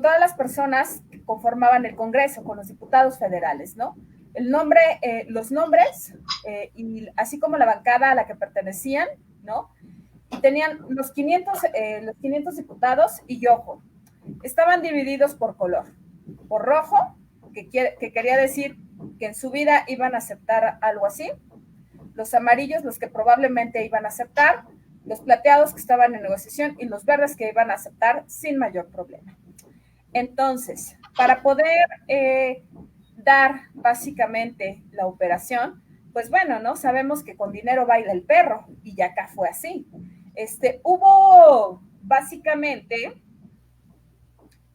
S2: todas las personas que conformaban el Congreso, con los diputados federales, ¿no? Los nombres, y así como la bancada a la que pertenecían, ¿no? Y tenían los 500 diputados y ojo, estaban divididos por color. Por rojo, que quería decir que en su vida iban a aceptar algo así. Los amarillos, los que probablemente iban a aceptar, los plateados que estaban en negociación y los verdes que iban a aceptar sin mayor problema. Entonces, para poder dar básicamente la operación, pues bueno, ¿no? Sabemos que con dinero baila el perro y ya acá fue así. Hubo básicamente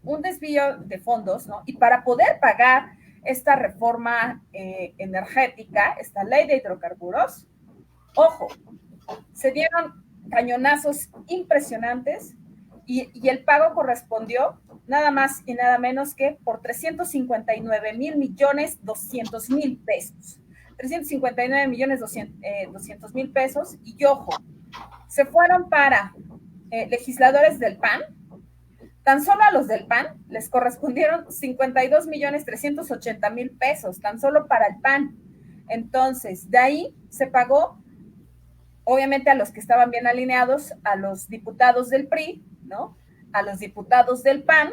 S2: un desvío de fondos, ¿no? Y para poder pagar esta reforma energética, esta ley de hidrocarburos, ojo, se dieron cañonazos impresionantes y el pago correspondió nada más y nada menos que por 359,200,000 pesos. 359,200,000 pesos y ojo, se fueron para legisladores del PAN. Tan solo a los del PAN les correspondieron 52,380,000 pesos, tan solo para el PAN. Entonces, de ahí se pagó, obviamente, a los que estaban bien alineados, a los diputados del PRI, ¿no? A los diputados del PAN,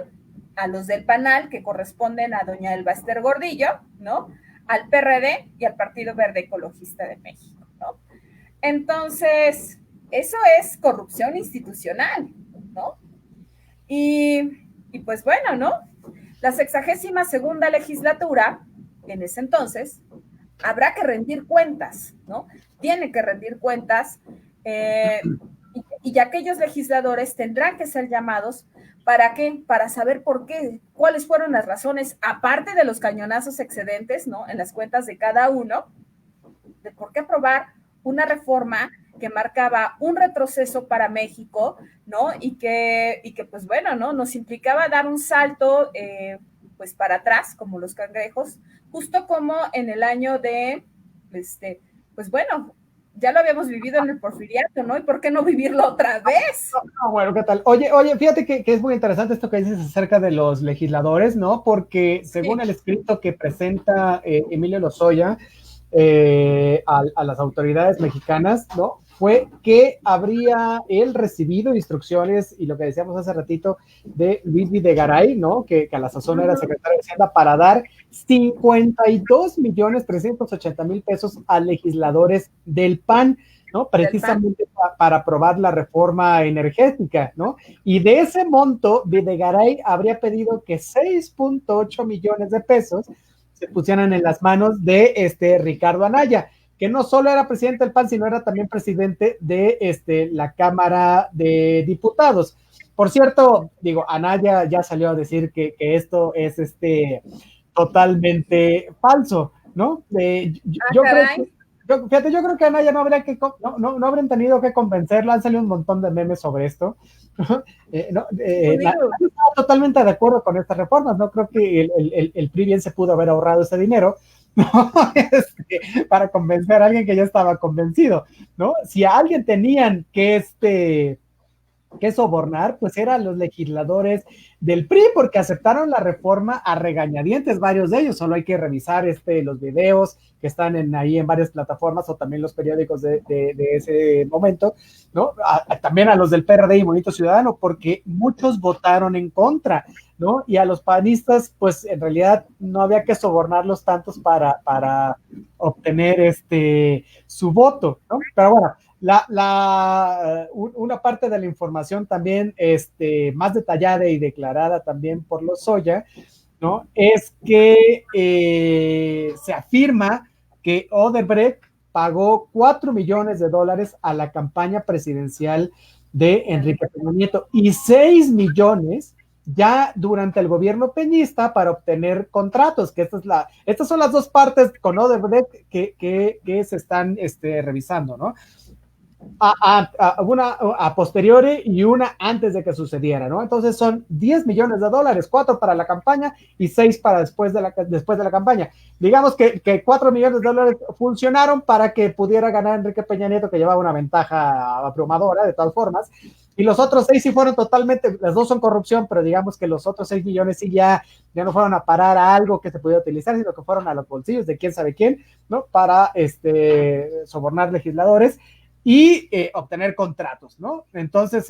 S2: a los del PANAL, que corresponden a doña Elba Ester Gordillo, ¿no? Al PRD y al Partido Verde Ecologista de México, ¿no? Entonces, eso es corrupción institucional, ¿no? Y pues bueno, ¿no? La 62ª legislatura, en ese entonces, habrá que rendir cuentas, ¿no? Tiene que rendir cuentas y aquellos legisladores tendrán que ser llamados. ¿Para qué? Para saber por qué, cuáles fueron las razones, aparte de los cañonazos excedentes, ¿no? En las cuentas de cada uno, de por qué aprobar una reforma que marcaba un retroceso para México, ¿no? Y que pues bueno, ¿no? Nos implicaba dar un salto, pues para atrás, como los cangrejos, justo como en el año de, pues bueno, ya lo habíamos vivido en el Porfiriato, ¿no? ¿Y por qué no vivirlo otra vez?
S1: Bueno, ¿qué tal? Oye, fíjate que es muy interesante esto que dices acerca de los legisladores, ¿no? Porque según el escrito que presenta Emilio Lozoya a las autoridades mexicanas, ¿no? Fue que habría él recibido instrucciones, y lo que decíamos hace ratito, de Luis Videgaray, ¿no? Que a la sazón era secretario de Hacienda, para dar 52,380,000 pesos a legisladores del PAN, ¿no? Precisamente para aprobar la reforma energética, ¿no? Y de ese monto, Videgaray habría pedido que 6,8 millones de pesos se pusieran en las manos de Ricardo Anaya, que no solo era presidente del PAN, sino era también presidente de la Cámara de Diputados. Por cierto, digo, Anaya ya salió a decir que esto es totalmente falso, ¿no? Yo creo que Anaya no habrían tenido que convencerla, han salido un montón de memes sobre esto. Estaba totalmente de acuerdo con estas reformas, no creo que el PRI bien se pudo haber ahorrado ese dinero, ¿no? Para convencer a alguien que ya estaba convencido, ¿no? Si a alguien tenían que que sobornar, pues eran los legisladores del PRI, porque aceptaron la reforma a regañadientes, varios de ellos. Solo hay que revisar los videos que están ahí en varias plataformas o también los periódicos de ese momento, ¿no? También a los del PRD y Movimiento Ciudadano, porque muchos votaron en contra, ¿no? Y a los panistas, pues en realidad no había que sobornarlos tantos para obtener su voto, ¿no? Pero bueno, una parte de la información también más detallada y declarada también por Lozoya, ¿no? Es que se afirma que Odebrecht pagó $4 millones a la campaña presidencial de Enrique Peña Nieto y 6 millones ya durante el gobierno peñista para obtener contratos, que estas son las dos partes con Odebrecht que se están revisando, ¿no? Una a posteriori y una antes de que sucediera, ¿no? Entonces son $10 millones, 4 para la campaña y 6 para después de la campaña. Digamos que $4 millones funcionaron para que pudiera ganar Enrique Peña Nieto, que llevaba una ventaja abrumadora de todas formas, y los otros 6 sí fueron totalmente, las dos son corrupción, pero digamos que los otros 6 millones sí ya no fueron a parar a algo que se pudiera utilizar, sino que fueron a los bolsillos de quién sabe quién, ¿no? Para sobornar legisladores y obtener contratos, ¿no? Entonces,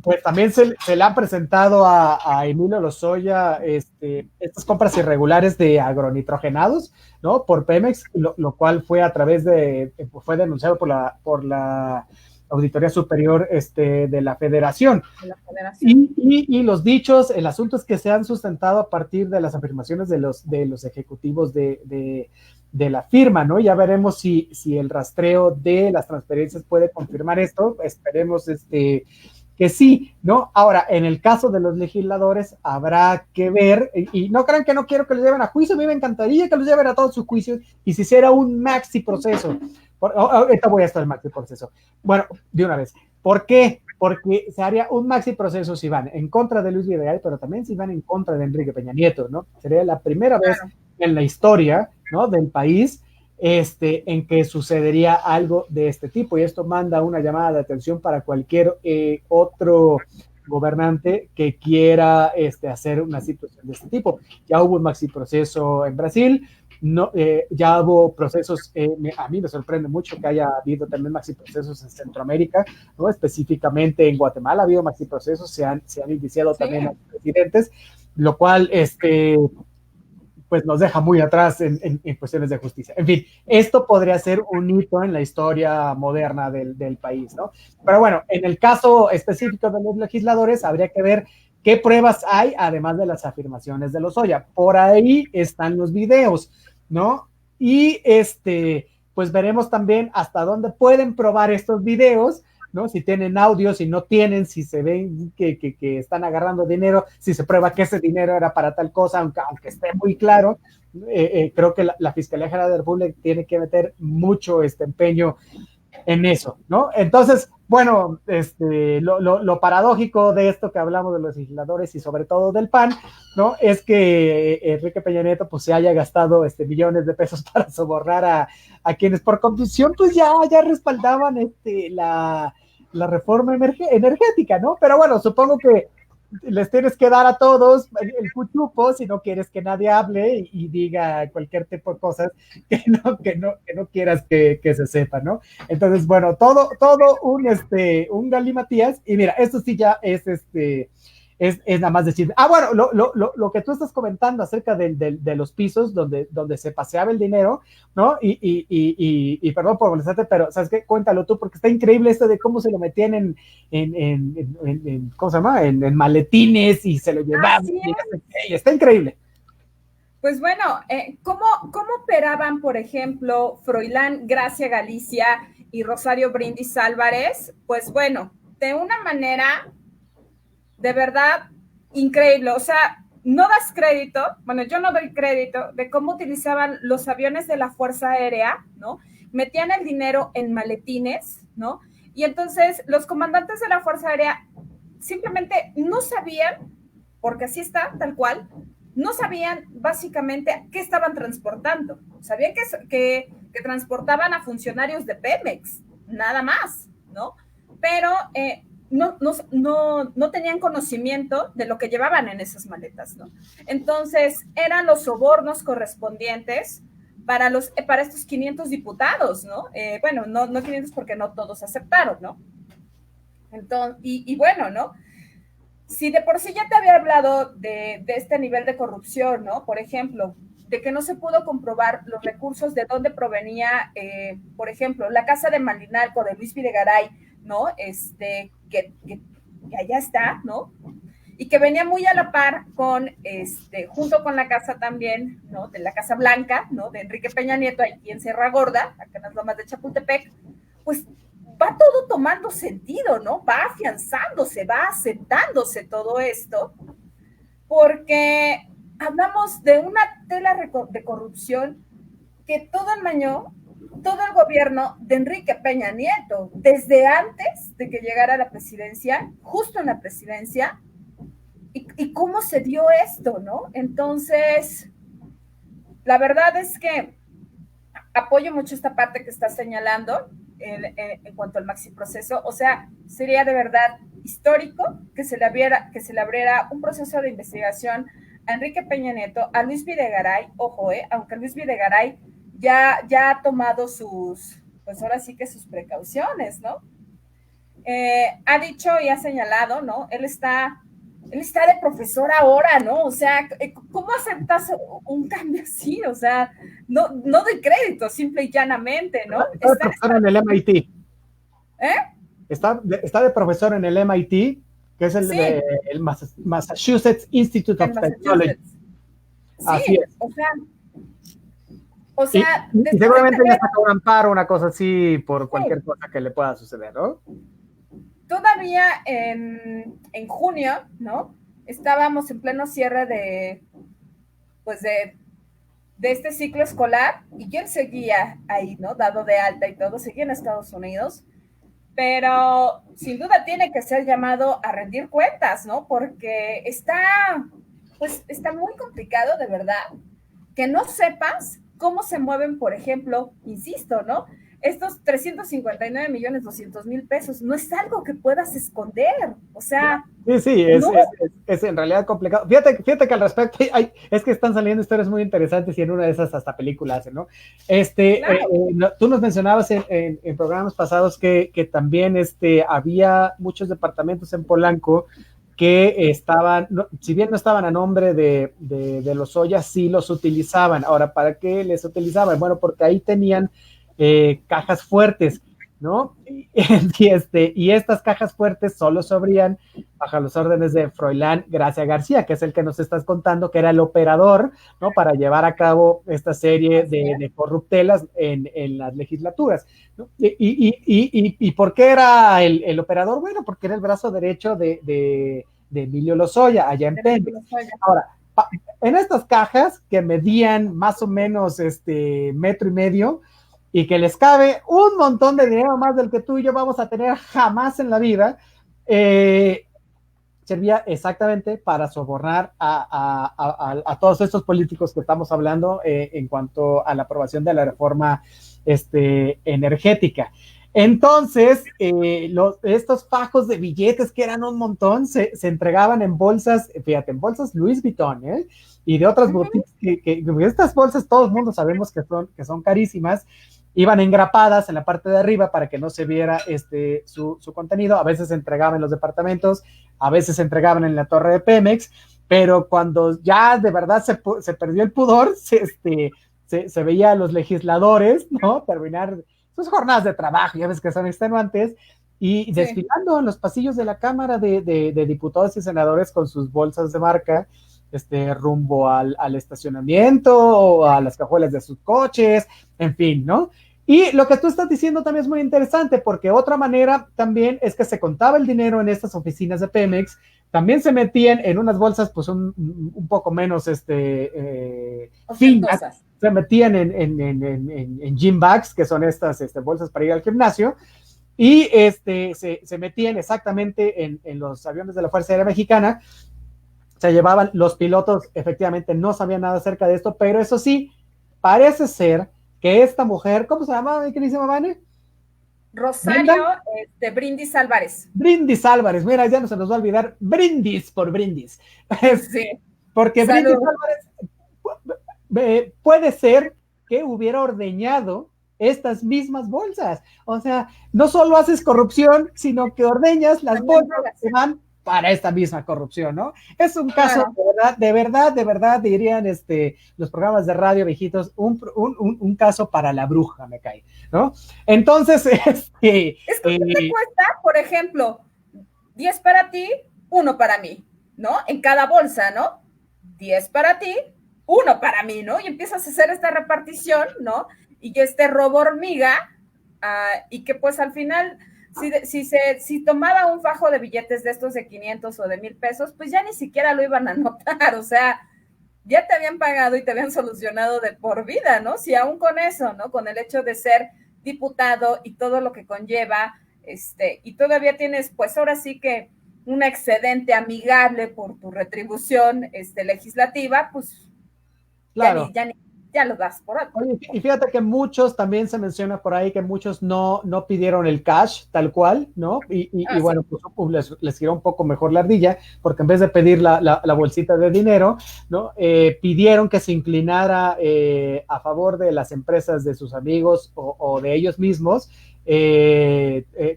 S1: pues también se le han presentado a Emilio Lozoya estas compras irregulares de agronitrogenados, ¿no? Por Pemex, lo cual fue a través fue denunciado por la Auditoría Superior de la Federación. Y los dichos, el asunto es que se han sustentado a partir de las afirmaciones de los ejecutivos de la firma, ¿no? Ya veremos si el rastreo de las transferencias puede confirmar esto. Esperemos que sí, ¿no? Ahora, en el caso de los legisladores, habrá que ver, y no crean que no quiero que los lleven a juicio, a mí me encantaría que los lleven a todos sus juicios, y si hiciera un maxi proceso. Ahorita voy a estar el maxi proceso. Bueno, de una vez. ¿Por qué? Porque se haría un maxi proceso si van en contra de Luis Videgaray, pero también si van en contra de Enrique Peña Nieto, ¿no? Sería la primera vez en la historia, ¿no?, del país en que sucedería algo de este tipo, y esto manda una llamada de atención para cualquier otro gobernante que quiera hacer una situación de este tipo. Ya hubo un maxi proceso en Brasil, no, ya hubo procesos, a mí me sorprende mucho que haya habido también maxi procesos en Centroamérica, ¿no? Específicamente en Guatemala ha habido maxi procesos, se han iniciado también a los presidentes, lo cual pues nos deja muy atrás en cuestiones de justicia. En fin, esto podría ser un hito en la historia moderna del país, ¿no? Pero bueno, en el caso específico de los legisladores, habría que ver qué pruebas hay, además de las afirmaciones de Lozoya. Por ahí están los videos, ¿no? Y pues veremos también hasta dónde pueden probar estos videos, ¿no? Si tienen audio, si no tienen, si se ven que están agarrando dinero, si se prueba que ese dinero era para tal cosa, aunque esté muy claro. Creo que la Fiscalía General de la República tiene que meter mucho empeño en eso, ¿no? Entonces, bueno, lo paradójico de esto que hablamos de los legisladores y sobre todo del PAN, ¿no? Es que Enrique Peña Nieto pues se haya gastado millones de pesos para sobornar a quienes por convicción pues ya respaldaban la reforma energética, ¿no? Pero bueno, supongo que les tienes que dar a todos el cuchupo si no quieres que nadie hable y diga cualquier tipo de cosas que no quieras que se sepa, ¿no? Entonces, bueno, todo un galimatías, y mira, esto sí ya es nada más decir, bueno, lo que tú estás comentando acerca de los pisos donde se paseaba el dinero, ¿no? Y perdón por molestarte, pero ¿sabes qué? Cuéntalo tú, porque está increíble esto de cómo se lo metían en ¿cómo se llama? En maletines y se lo llevaban. Y está increíble.
S2: Pues bueno, ¿cómo operaban, por ejemplo, Froilán Gracia Galicia y Rosario Brindis Álvarez? Pues bueno, de una manera de verdad increíble. O sea, no das crédito, bueno, yo no doy crédito de cómo utilizaban los aviones de la Fuerza Aérea, ¿no? Metían el dinero en maletines, ¿no? Y entonces los comandantes de la Fuerza Aérea simplemente no sabían, porque así está, tal cual, no sabían básicamente qué estaban transportando. Sabían que transportaban a funcionarios de Pemex, nada más, ¿no? pero no tenían conocimiento de lo que llevaban en esas maletas, ¿no? Entonces, eran los sobornos correspondientes para estos 500 diputados, ¿no? Bueno, no 500 porque no todos aceptaron, ¿no? Entonces, y bueno, ¿no? Si de por sí ya te había hablado de este nivel de corrupción, ¿no? Por ejemplo, de que no se pudo comprobar los recursos de dónde provenía, por ejemplo, la casa de Malinalco de Luis Videgaray, ¿no? Que allá está, ¿no? Y que venía muy a la par con, junto con la casa también, ¿no? De la Casa Blanca, ¿no? De Enrique Peña Nieto, aquí en Sierra Gorda, acá en las lomas de Chapultepec, pues va todo tomando sentido, ¿no? Va afianzándose, va asentándose todo esto, porque hablamos de una tela de corrupción que todo enmañó todo el gobierno de Enrique Peña Nieto, desde antes de que llegara a la presidencia, justo en la presidencia, y cómo se dio esto, ¿no? Entonces, la verdad es que apoyo mucho esta parte que estás señalando en cuanto al maxi proceso. O sea, sería de verdad histórico que se le abriera un proceso de investigación a Enrique Peña Nieto, a Luis Videgaray, ojo, aunque Luis Videgaray ya ha tomado pues ahora sí que sus precauciones, ¿no? Ha dicho y ha señalado, ¿no? Él está de profesor ahora, ¿no? O sea, ¿cómo aceptas un cambio así? O sea, no doy crédito, simple y llanamente, ¿no?
S1: Está de profesor en el MIT. Está de profesor en el MIT, que es el Massachusetts Institute of Technology.
S2: Sí, así es. O sea,
S1: y seguramente ya sacó un amparo, una cosa así, por cualquier cosa que le pueda suceder, ¿no?
S2: Todavía en junio, ¿no? Estábamos en pleno cierre de este ciclo escolar y él seguía ahí, ¿no? Dado de alta y todo, seguía en Estados Unidos, pero sin duda tiene que ser llamado a rendir cuentas, ¿no? Porque está muy complicado, de verdad, que no sepas cómo se mueven, por ejemplo, insisto, ¿no? Estos 359,200,000 pesos no es algo que puedas esconder, o sea...
S1: Sí, es en realidad complicado. Fíjate que al respecto, es que están saliendo historias muy interesantes y en una de esas hasta películas, ¿no? Claro. Tú nos mencionabas en programas pasados que también había muchos departamentos en Polanco que estaban, si bien no estaban a nombre de Lozoya, sí los utilizaban. Ahora, ¿para qué les utilizaban? Bueno, porque ahí tenían cajas fuertes, ¿no? Y estas cajas fuertes solo se abrían bajo los órdenes de Froilán Gracia García, que es el que nos estás contando, que era el operador, ¿no? Para llevar a cabo esta serie de corruptelas en las legislaturas, ¿no? ¿Y por qué era el operador? Bueno, porque era el brazo derecho de Emilio Lozoya, allá en Pemex. Ahora, en estas cajas que medían más o menos 1,5 metros, y que les cabe un montón de dinero más del que tú y yo vamos a tener jamás en la vida, servía exactamente para sobornar a todos estos políticos que estamos hablando en cuanto a la aprobación de la reforma energética. Entonces, estos fajos de billetes que eran un montón, se entregaban en bolsas, fíjate, en bolsas Louis Vuitton, y de otras boutiques, que estas bolsas todos el mundo sabemos que son carísimas, iban engrapadas en la parte de arriba para que no se viera su contenido. A veces se entregaban en los departamentos, a veces se entregaban en la torre de Pemex, pero cuando ya de verdad se perdió el pudor, se veía a los legisladores, ¿no? Terminar sus jornadas de trabajo, ya ves que son extenuantes, y desfilando en los pasillos de la Cámara de Diputados y Senadores con sus bolsas de marca, rumbo al estacionamiento, o a las cajuelas de sus coches, en fin, ¿no? Y lo que tú estás diciendo también es muy interesante, porque otra manera también es que se contaba el dinero en estas oficinas de Pemex, también se metían en unas bolsas pues un poco menos finas, se metían en gym bags, que son estas bolsas para ir al gimnasio, y se metían exactamente en los aviones de la Fuerza Aérea Mexicana. Se llevaban, los pilotos efectivamente no sabían nada acerca de esto, pero eso sí, parece ser que esta mujer, ¿cómo se llama, mi queridísima Vane?
S2: Rosario
S1: Brenda,
S2: Brindis Álvarez.
S1: Brindis Álvarez, mira, ya no se nos va a olvidar Brindis por Brindis.
S2: Sí,
S1: Porque Brindis
S2: salud.
S1: Álvarez puede ser que hubiera ordeñado estas mismas bolsas. O sea, no solo haces corrupción, sino que ordeñas las
S2: También
S1: bolsas
S2: drogas.
S1: que van para esta misma corrupción, ¿no? Es un caso
S2: Claro.
S1: de verdad, dirían los programas de radio viejitos, un caso para la bruja, me cae, ¿no? Entonces,
S2: Es que ¿qué te cuesta, por ejemplo, 10 para ti, 1 para mí, ¿no? En cada bolsa, ¿no? 10 para ti, 1 para mí, ¿no? Y empiezas a hacer esta repartición, ¿no? Y que este robo hormiga, y que pues al final, si tomaba un fajo de billetes de estos de 500 o de 1000 pesos, pues ya ni siquiera lo iban a notar, o sea, ya te habían pagado y te habían solucionado de por vida, ¿no? Si aún con eso, ¿no? Con el hecho de ser diputado y todo lo que conlleva, y todavía tienes, pues ahora sí que un excedente amigable por tu retribución legislativa, pues
S1: claro.
S2: ya lo das por alto.
S1: Oye, y fíjate que muchos, también se menciona por ahí que muchos no pidieron el cash tal cual, ¿no? Y
S2: Sí.
S1: bueno, pues les giró un poco mejor la ardilla, porque en vez de pedir la bolsita de dinero, ¿no? Pidieron que se inclinara a favor de las empresas de sus amigos o de ellos mismos,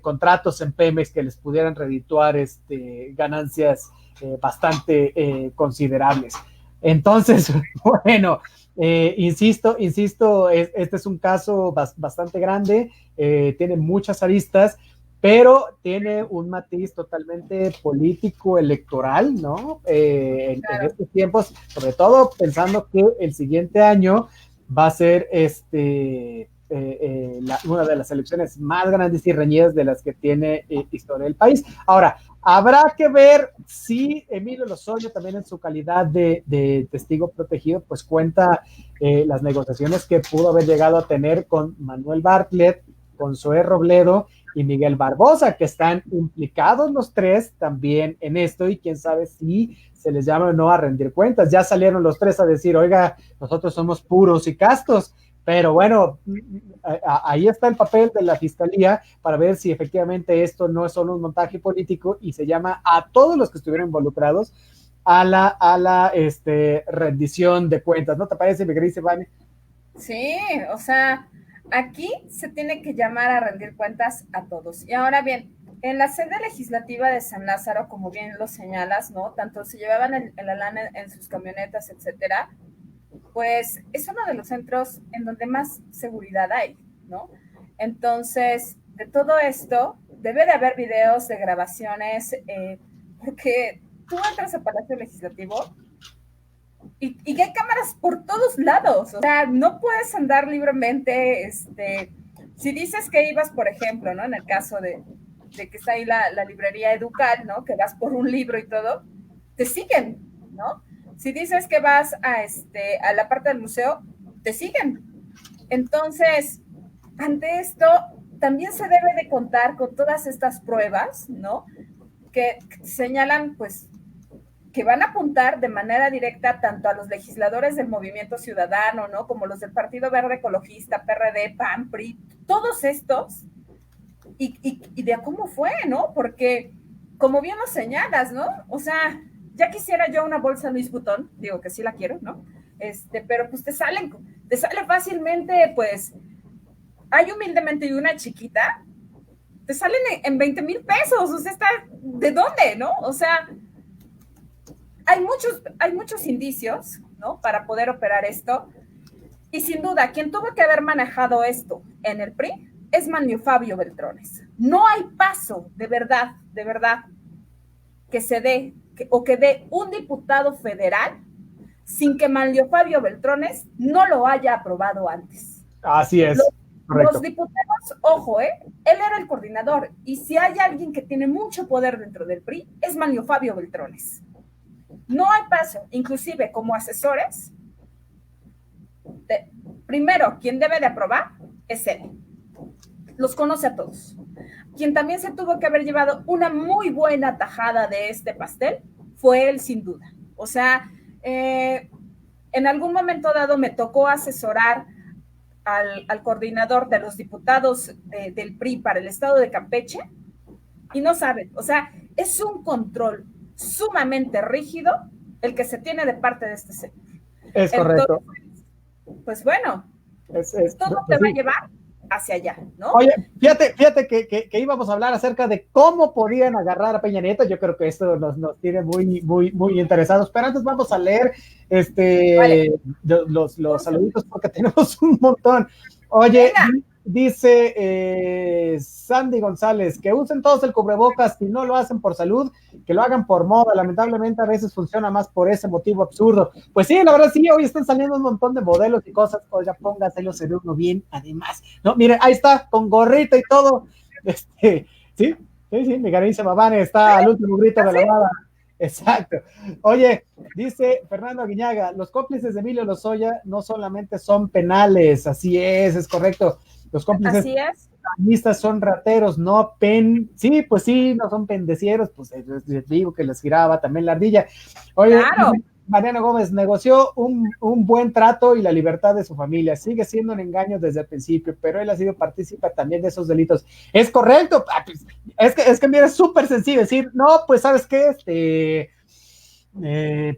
S1: contratos en Pemex que les pudieran redituar ganancias bastante considerables. Entonces, bueno, insisto, este es un caso bastante grande, tiene muchas aristas, pero tiene un matiz totalmente político, electoral, ¿no? En
S2: Claro.
S1: estos tiempos, sobre todo pensando que el siguiente año va a ser una de las elecciones más grandes y reñidas de las que tiene historia del país. Ahora, habrá que ver si Emilio Lozoya, también en su calidad de testigo protegido, pues cuenta las negociaciones que pudo haber llegado a tener con Manuel Bartlett, con Zoé Robledo y Miguel Barbosa, que están implicados los tres también en esto, y quién sabe si se les llama o no a rendir cuentas. Ya salieron los tres a decir, oiga, nosotros somos puros y castos, pero bueno, ahí está el papel de la fiscalía para ver si efectivamente esto no es solo un montaje político y se llama a todos los que estuvieron involucrados a la rendición de cuentas. ¿No te parece, mi querida Iván?
S2: Sí, o sea, aquí se tiene que llamar a rendir cuentas a todos. Y ahora bien, en la sede legislativa de San Lázaro, como bien lo señalas, ¿no? Tanto se llevaban la lana en sus camionetas, etcétera, pues es uno de los centros en donde más seguridad hay, ¿no? Entonces, de todo esto, debe de haber videos de grabaciones, porque tú entras al Palacio Legislativo y hay cámaras por todos lados, o sea, no puedes andar libremente, si dices que ibas, por ejemplo, ¿no? En el caso de que está ahí la librería Educal, ¿no? Que vas por un libro y todo, te siguen, ¿no? Si dices que vas a la parte del museo, te siguen. Entonces, ante esto, también se debe de contar con todas estas pruebas, ¿no? Que señalan, pues, que van a apuntar de manera directa tanto a los legisladores del Movimiento Ciudadano, ¿no? Como los del Partido Verde Ecologista, PRD, PAN, PRI, todos estos, y de cómo fue, ¿no? Porque, como bien lo señalas, ¿no? O sea, ya quisiera yo una bolsa Luis Butón, digo que sí la quiero, ¿no? Pero pues te sale fácilmente, pues, hay humildemente y una chiquita, te salen en 20,000 pesos, o sea, ¿de dónde, no? O sea, hay muchos indicios, ¿no? Para poder operar esto. Y sin duda, quien tuvo que haber manejado esto en el PRI es Manlio Fabio Beltrones. No hay paso, de verdad, que se dé, o que dé un diputado federal sin que Manlio Fabio Beltrones no lo haya aprobado antes.
S1: Así es,
S2: Los
S1: correcto.
S2: diputados, ojo, él era el coordinador, y si hay alguien que tiene mucho poder dentro del PRI, es Manlio Fabio Beltrones. No hay paso, inclusive como asesores, primero, quien debe de aprobar es él. Los conoce a todos. Quien también se tuvo que haber llevado una muy buena tajada de este pastel fue él, sin duda. O sea, en algún momento dado me tocó asesorar al coordinador de los diputados del PRI para el estado de Campeche y no saben, o sea, es un control sumamente rígido el que se tiene de parte de este señor.
S1: Es correcto.
S2: Entonces, pues bueno, todo
S1: pues
S2: te va a llevar hacia allá, ¿no?
S1: Oye, fíjate que íbamos a hablar acerca de cómo podían agarrar a Peña Nieto. Yo creo que esto nos tiene muy interesados, pero antes vamos a leer los saluditos porque tenemos un montón. Oye, venga. Dice Sandy González, que usen todos el cubrebocas, si no lo hacen por salud, que lo hagan por moda. Lamentablemente a veces funciona más por ese motivo absurdo. Pues sí, la verdad sí, hoy están saliendo un montón de modelos y cosas. Oiga, póngaselo, se ve uno bien, además. No, mire, ahí está, con gorrita y todo. Sí, mi carísima Vane está al último grito de la baba. Exacto. Oye, dice Fernando Aguiñaga, los cómplices de Emilio Lozoya no solamente son penales, así es correcto. Los cómplices feministas son rateros, no sí, pues sí, no son pendecieros, pues les digo que les giraba también la ardilla. Oye, claro. Mariano Gómez negoció un buen trato y la libertad de su familia. Sigue siendo un engaño desde el principio, pero él ha sido partícipe también de esos delitos. Es correcto, es que mira, es súper sencillo decir, no, pues ¿sabes qué?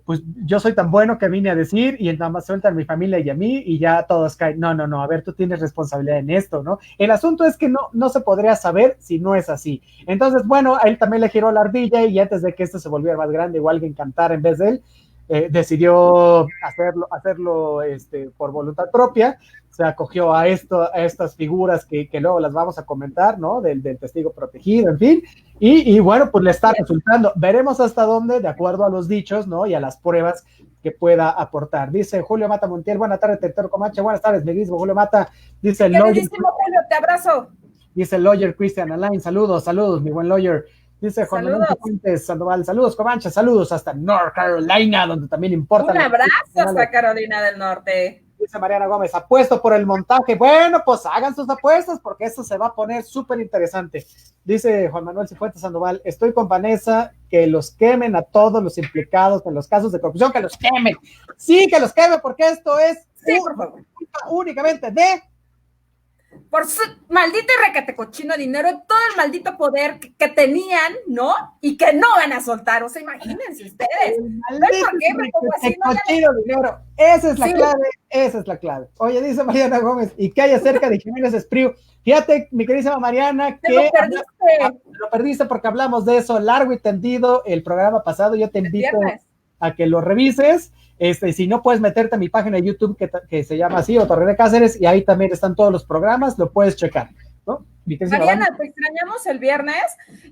S1: Pues yo soy tan bueno que vine a decir y nada más sueltan a mi familia y a mí y ya todos caen. No, a ver, tú tienes responsabilidad en esto, ¿no? El asunto es que no se podría saber si no es así. Entonces, bueno, a él también le giró la ardilla y antes de que esto se volviera más grande o alguien cantara en vez de él, decidió hacerlo por voluntad propia. Se acogió a estas figuras que luego las vamos a comentar, ¿no? Del testigo protegido, en fin, y bueno, pues le está resultando. Veremos hasta dónde, de acuerdo a los dichos, ¿no? Y a las pruebas que pueda aportar. Dice Julio Mata Montiel, buenas tardes, Territorio Comanche, buenas tardes, mi mismo Julio Mata. Dice el lawyer,
S2: Julio, te abrazo.
S1: Dice el lawyer Cristian Alain, saludos, mi buen lawyer. Dice Juan Manuel Fuentes Sandoval, saludos Comanche, saludos hasta North Carolina, donde también importa.
S2: Un abrazo hasta Carolina del Norte.
S1: Dice Mariana Gómez, apuesto por el montaje. Bueno, pues hagan sus apuestas porque esto se va a poner súper interesante. Dice Juan Manuel Cifuentes Sandoval, estoy con Vanessa, que los quemen a todos los implicados en los casos de corrupción, que los quemen. Sí, que los quemen porque esto es únicamente
S2: por su maldito y requete cochino dinero, todo el maldito poder que tenían, ¿no? Y que no van a soltar, o sea, imagínense ustedes.
S1: ¿Por qué me pongo así? Cochino dinero, esa es la clave. Oye, dice Mariana Gómez, ¿y qué hay acerca de Jiménez Espriu? Fíjate, mi queridísima Mariana, que lo perdiste porque hablamos de eso largo y tendido el programa pasado. Yo te invito a que lo revises. Si no, puedes meterte a mi página de YouTube que se llama así, Otorrene Cáceres, y ahí también están todos los programas, lo puedes checar, ¿no?
S2: Mariana, te extrañamos el viernes,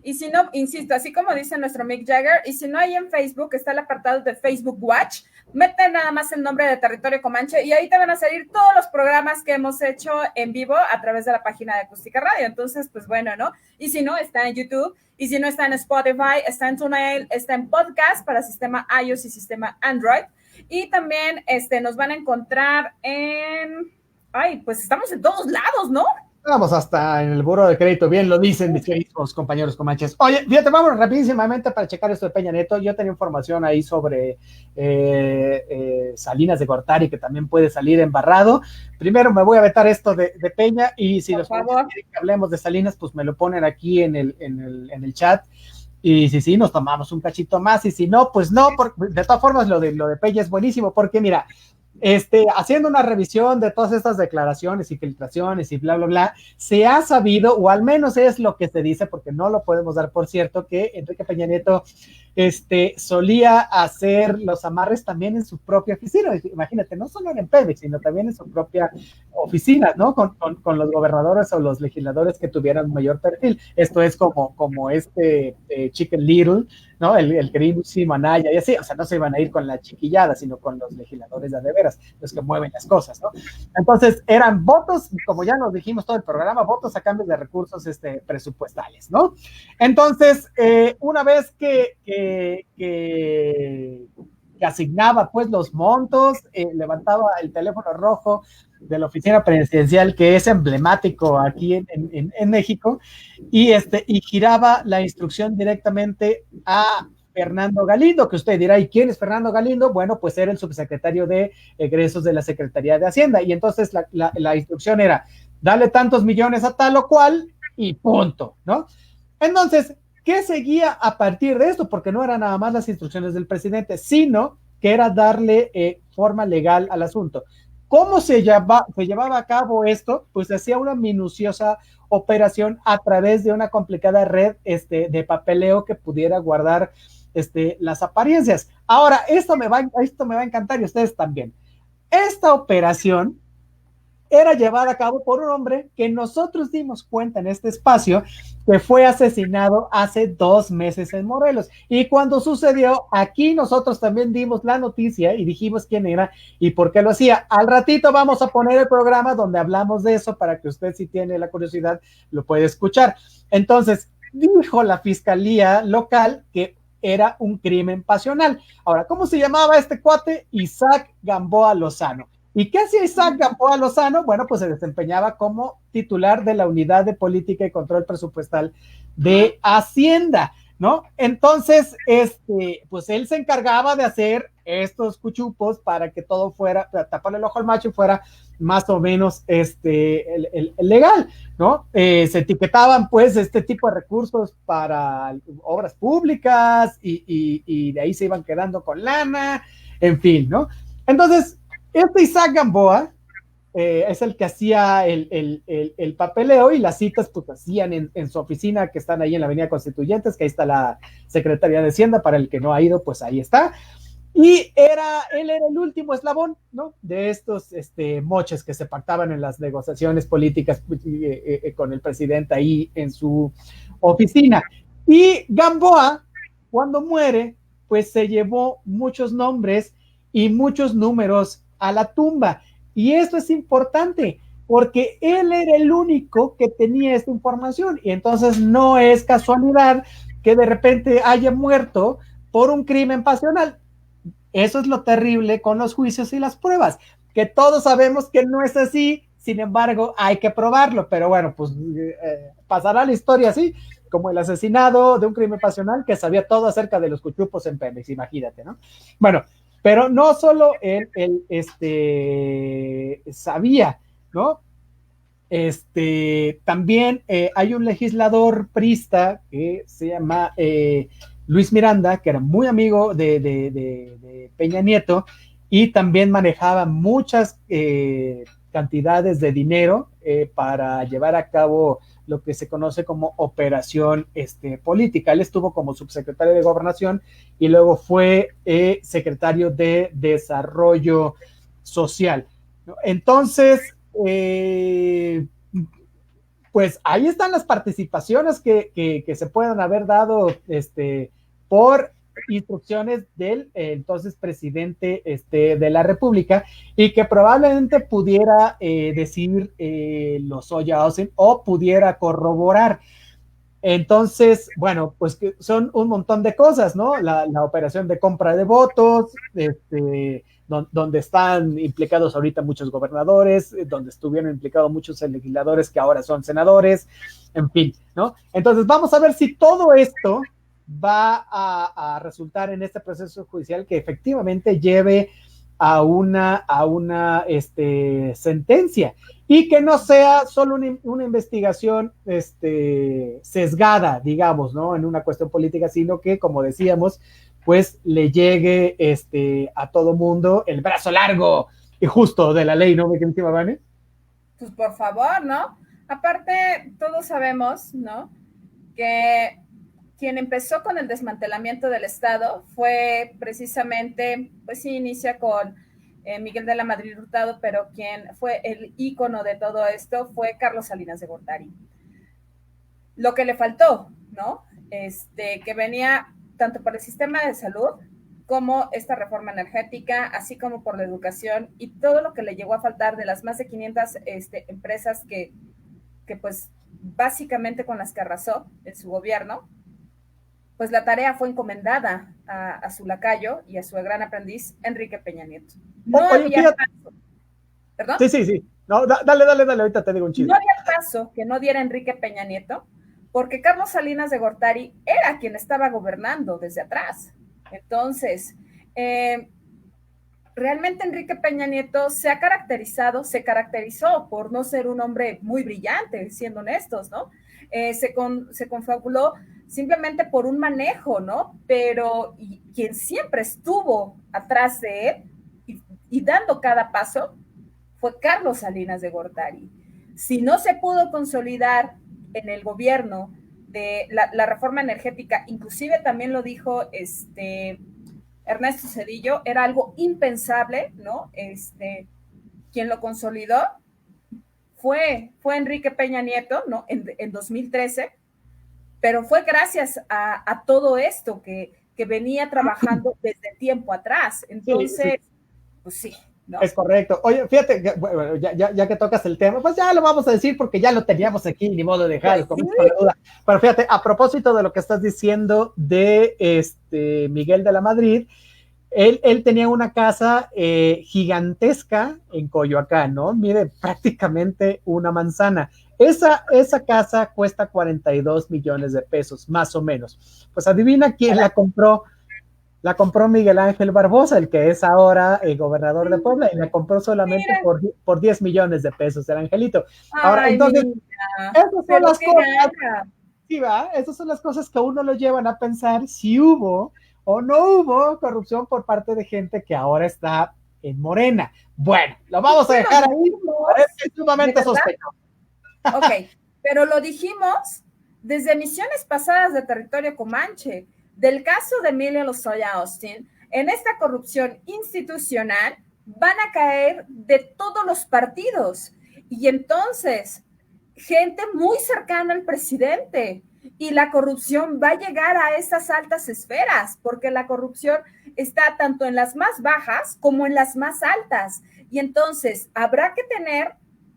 S2: y si no, insisto, así como dice nuestro Mick Jagger, y si no hay en Facebook, está el apartado de Facebook Watch, mete nada más el nombre de Territorio Comanche, y ahí te van a salir todos los programas que hemos hecho en vivo a través de la página de Acústica Radio. Entonces, pues bueno, ¿no? Y si no, está en YouTube, y si no, está en Spotify, está en TuneIn, está en podcast para sistema iOS y sistema Android. Y también nos van a encontrar pues estamos en todos lados, ¿no?
S1: Vamos hasta en el buró de crédito, bien lo dicen mis queridos compañeros comanches. Oye, fíjate, vamos rapidísimamente para checar esto de Peña Nieto. Yo tenía información ahí sobre Salinas de Gortari, que también puede salir embarrado. Primero me voy a vetar esto de Peña, y si los quieren que hablemos de Salinas, pues me lo ponen aquí en el chat. Y si sí, nos tomamos un cachito más, y si no, pues no, de todas formas lo de Peña es buenísimo, porque mira, haciendo una revisión de todas estas declaraciones y filtraciones y bla, bla, bla, se ha sabido, o al menos es lo que se dice, porque no lo podemos dar por cierto, que Enrique Peña Nieto solía hacer los amarres también en su propia oficina. Imagínate, no solo en Pemex, sino también en su propia oficina, ¿no? Con los gobernadores o los legisladores que tuvieran mayor perfil. Esto es como Chicken Little, ¿no? El queridísimo Anaya y así, o sea, no se iban a ir con la chiquillada, sino con los legisladores de veras, los que mueven las cosas, ¿no? Entonces, eran votos, como ya nos dijimos todo el programa, votos a cambio de recursos presupuestales, ¿no? Entonces, una vez que asignaba pues los montos, levantaba el teléfono rojo de la oficina presidencial, que es emblemático aquí en México, y giraba la instrucción directamente a Fernando Galindo, que usted dirá, ¿y quién es Fernando Galindo? Bueno, pues era el subsecretario de egresos de la Secretaría de Hacienda, y entonces la instrucción era, dale tantos millones a tal o cual, y punto, ¿no? Entonces, ¿qué seguía a partir de esto? Porque no eran nada más las instrucciones del presidente, sino que era darle forma legal al asunto. ¿Cómo se llevaba a cabo esto? Pues se hacía una minuciosa operación a través de una complicada red de papeleo que pudiera guardar las apariencias. Ahora, esto me va a encantar y ustedes también. Esta operación era llevada a cabo por un hombre que nosotros dimos cuenta en este espacio que fue asesinado hace 2 meses en Morelos. Y cuando sucedió, aquí nosotros también dimos la noticia y dijimos quién era y por qué lo hacía. Al ratito vamos a poner el programa donde hablamos de eso para que usted, si tiene la curiosidad, lo puede escuchar. Entonces, dijo la fiscalía local que era un crimen pasional. Ahora, ¿cómo se llamaba este cuate? Isaac Gamboa Lozano. ¿Y qué hacía Isaac Gamboa Lozano? Bueno, pues se desempeñaba como titular de la Unidad de Política y Control Presupuestal de Hacienda, ¿no? Entonces, pues él se encargaba de hacer estos cuchupos para que todo fuera, para taparle el ojo al macho y fuera más o menos el legal, ¿no? Se etiquetaban pues este tipo de recursos para obras públicas y de ahí se iban quedando con lana, en fin, ¿no? Entonces, Isaac Gamboa es el que hacía el papeleo y las citas pues hacían en su oficina que están ahí en la Avenida Constituyentes, que ahí está la Secretaría de Hacienda, para el que no ha ido, pues ahí está. Y él era el último eslabón, ¿no? De estos moches que se pactaban en las negociaciones políticas con el presidente ahí en su oficina. Y Gamboa, cuando muere, pues se llevó muchos nombres y muchos números a la tumba. Y esto es importante porque él era el único que tenía esta información y entonces no es casualidad que de repente haya muerto por un crimen pasional. Eso es lo terrible con los juicios y las pruebas, que todos sabemos que no es así, sin embargo hay que probarlo, pero bueno, pues pasará la historia así, como el asesinado de un crimen pasional que sabía todo acerca de los cuchupos en Pemex, imagínate, ¿no? Bueno, pero no solo él sabía, ¿no? También hay un legislador priista que se llama Luis Miranda, que era muy amigo de Peña Nieto y también manejaba muchas cantidades de dinero para llevar a cabo lo que se conoce como operación política. Él estuvo como subsecretario de Gobernación y luego fue secretario de Desarrollo Social. Entonces, pues ahí están las participaciones que se puedan haber dado por instrucciones del entonces presidente de la República y que probablemente pudiera decir Lozoya Austin o pudiera corroborar. Entonces, bueno, pues que son un montón de cosas, ¿no? La operación de compra de votos, donde están implicados ahorita muchos gobernadores, donde estuvieron implicados muchos legisladores que ahora son senadores, en fin, ¿no? Entonces, vamos a ver si todo esto va a resultar en este proceso judicial que efectivamente lleve a una sentencia y que no sea solo una investigación sesgada, digamos, ¿no? En una cuestión política, sino que, como decíamos, pues le llegue a todo mundo el brazo largo y justo de la ley, ¿no, mi querida Vane?
S2: Pues por favor, ¿no? Aparte, todos sabemos, ¿no? Que quien empezó con el desmantelamiento del Estado fue precisamente, pues sí, inicia con Miguel de la Madrid Hurtado, pero quien fue el ícono de todo esto fue Carlos Salinas de Gortari. Lo que le faltó, ¿no? Que venía tanto por el sistema de salud como esta reforma energética, así como por la educación y todo lo que le llegó a faltar de las más de 500 empresas que pues básicamente con las que arrasó en su gobierno, pues la tarea fue encomendada a su lacayo y a su gran aprendiz, Enrique Peña Nieto. No había paso. ¿Perdón?
S1: Sí. No, dale, ahorita te digo un chiste.
S2: No había paso que no diera Enrique Peña Nieto porque Carlos Salinas de Gortari era quien estaba gobernando desde atrás. Entonces, realmente Enrique Peña Nieto se caracterizó por no ser un hombre muy brillante, siendo honestos, ¿no? Se confabuló simplemente por un manejo, ¿no? Pero quien siempre estuvo atrás de él y dando cada paso fue Carlos Salinas de Gortari. Si no se pudo consolidar en el gobierno de la reforma energética, inclusive también lo dijo Ernesto Zedillo, era algo impensable, ¿no? Quien lo consolidó fue Enrique Peña Nieto, ¿no? En 2013, pero fue gracias a todo esto que venía trabajando desde tiempo atrás. Entonces, sí. Pues sí. ¿No?
S1: Es correcto. Oye, fíjate, bueno, ya que tocas el tema, pues ya lo vamos a decir porque ya lo teníamos aquí, ni modo de dejar pues sí. Con la duda. Pero fíjate, a propósito de lo que estás diciendo de Miguel de la Madrid, él tenía una casa gigantesca en Coyoacán, ¿no? Mire, prácticamente una manzana. Esa casa cuesta 42 millones de pesos, más o menos. Pues adivina quién la compró. La compró Miguel Ángel Barbosa, el que es ahora el gobernador de Puebla, y la compró solamente por 10 millones de pesos, el angelito. Ahora,
S2: ay,
S1: entonces, esas son las cosas,
S2: sí,
S1: ¿va? Esas son las cosas que a uno lo llevan a pensar si hubo o no hubo corrupción por parte de gente que ahora está en Morena. Bueno, lo vamos a dejar ahí, es sumamente sospechoso.
S2: Ok, pero lo dijimos desde emisiones pasadas de Territorio Comanche, del caso de Emilio Lozoya Austin. En esta corrupción institucional van a caer de todos los partidos, y entonces gente muy cercana al presidente, y la corrupción va a llegar a esas altas esferas, porque la corrupción está tanto en las más bajas como en las más altas, y entonces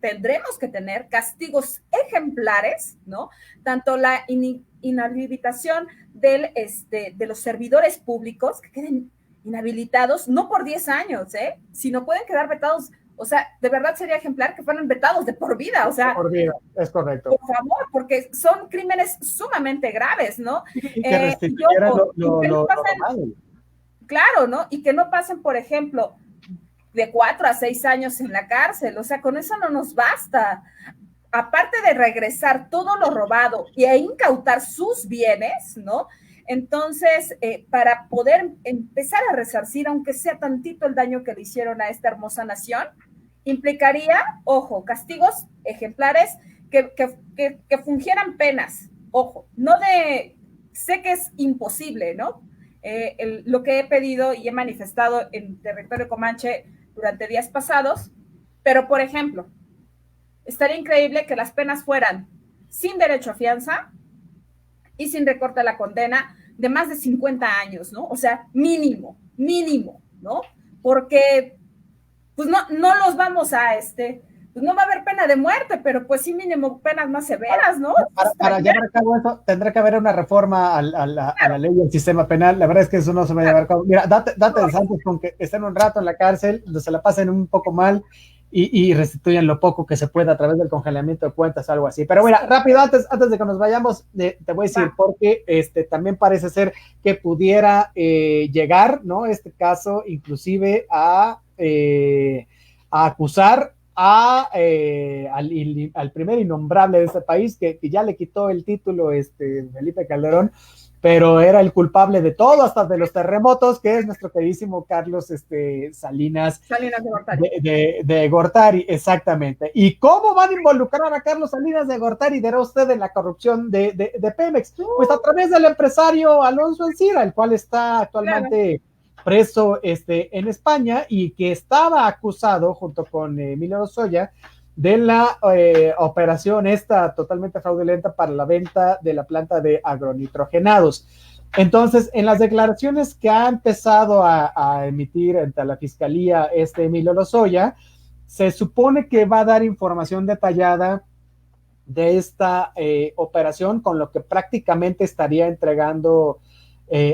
S2: tendremos que tener castigos ejemplares, ¿no? Tanto la inhabilitación de los servidores públicos, que queden inhabilitados, no por 10 años, sino pueden quedar vetados. O sea, de verdad sería ejemplar que fueran vetados de por vida, o sea.
S1: Por vida, es correcto.
S2: Por favor, porque son crímenes sumamente graves, ¿no?
S1: Y que restituyeran lo
S2: claro, ¿no? Y que no pasen, por ejemplo, de 4 a 6 años en la cárcel. O sea, con eso no nos basta. Aparte de regresar todo lo robado y incautar sus bienes, ¿no? Entonces, para poder empezar a resarcir, aunque sea tantito el daño que le hicieron a esta hermosa nación, implicaría, ojo, castigos ejemplares que fungieran penas. Ojo, sé que es imposible, ¿no? Lo que he pedido y he manifestado en Territorio Comanche durante días pasados, pero, por ejemplo, estaría increíble que las penas fueran sin derecho a fianza y sin recorte a la condena de más de 50 años, ¿no? O sea, mínimo, ¿no? Porque, pues no los vamos a, pues no va a haber pena de muerte, pero pues sí mínimo penas más severas, ¿no?
S1: Para llevar a cabo eso, tendrá que haber una reforma a la ley del sistema penal. La verdad es que eso no se va a llevar a cabo. Mira, date de santos con que estén un rato en la cárcel, donde se la pasen un poco mal y restituyan lo poco que se pueda a través del congelamiento de cuentas, algo así. Pero mira, rápido, antes de que nos vayamos, te voy a decir, porque también parece ser que pudiera llegar, ¿no? Este caso, inclusive a acusar al primer innombrable de este país, que ya le quitó el título Felipe Calderón, pero era el culpable de todo, hasta de los terremotos, que es nuestro queridísimo Carlos Salinas
S2: de Gortari.
S1: De Gortari, exactamente. ¿Y cómo van a involucrar a Carlos Salinas de Gortari, dirá usted, en la corrupción de Pemex? Pues a través del empresario Alonso Ancira, el cual está actualmente preso en España, y que estaba acusado junto con Emilio Lozoya de la operación totalmente fraudulenta para la venta de la planta de agronitrogenados. Entonces, en las declaraciones que ha empezado a emitir ante la fiscalía Emilio Lozoya, se supone que va a dar información detallada de esta operación, con lo que prácticamente estaría entregando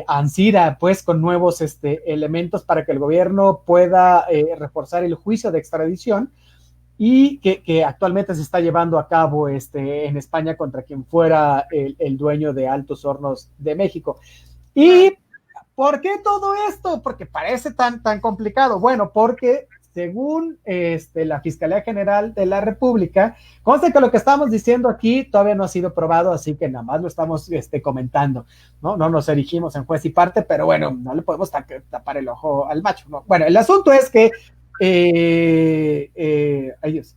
S1: Ancira, pues, con nuevos elementos para que el gobierno pueda reforzar el juicio de extradición. y que actualmente se está llevando a cabo en España contra quien fuera el dueño de Altos Hornos de México. ¿Y por qué todo esto? Porque parece tan complicado. Bueno, porque según la Fiscalía General de la República, conste que lo que estamos diciendo aquí todavía no ha sido probado, así que nada más lo estamos comentando, ¿no? No nos erigimos en juez y parte, pero bueno, no le podemos tapar el ojo al macho, ¿no? Bueno, el asunto es que ay Dios.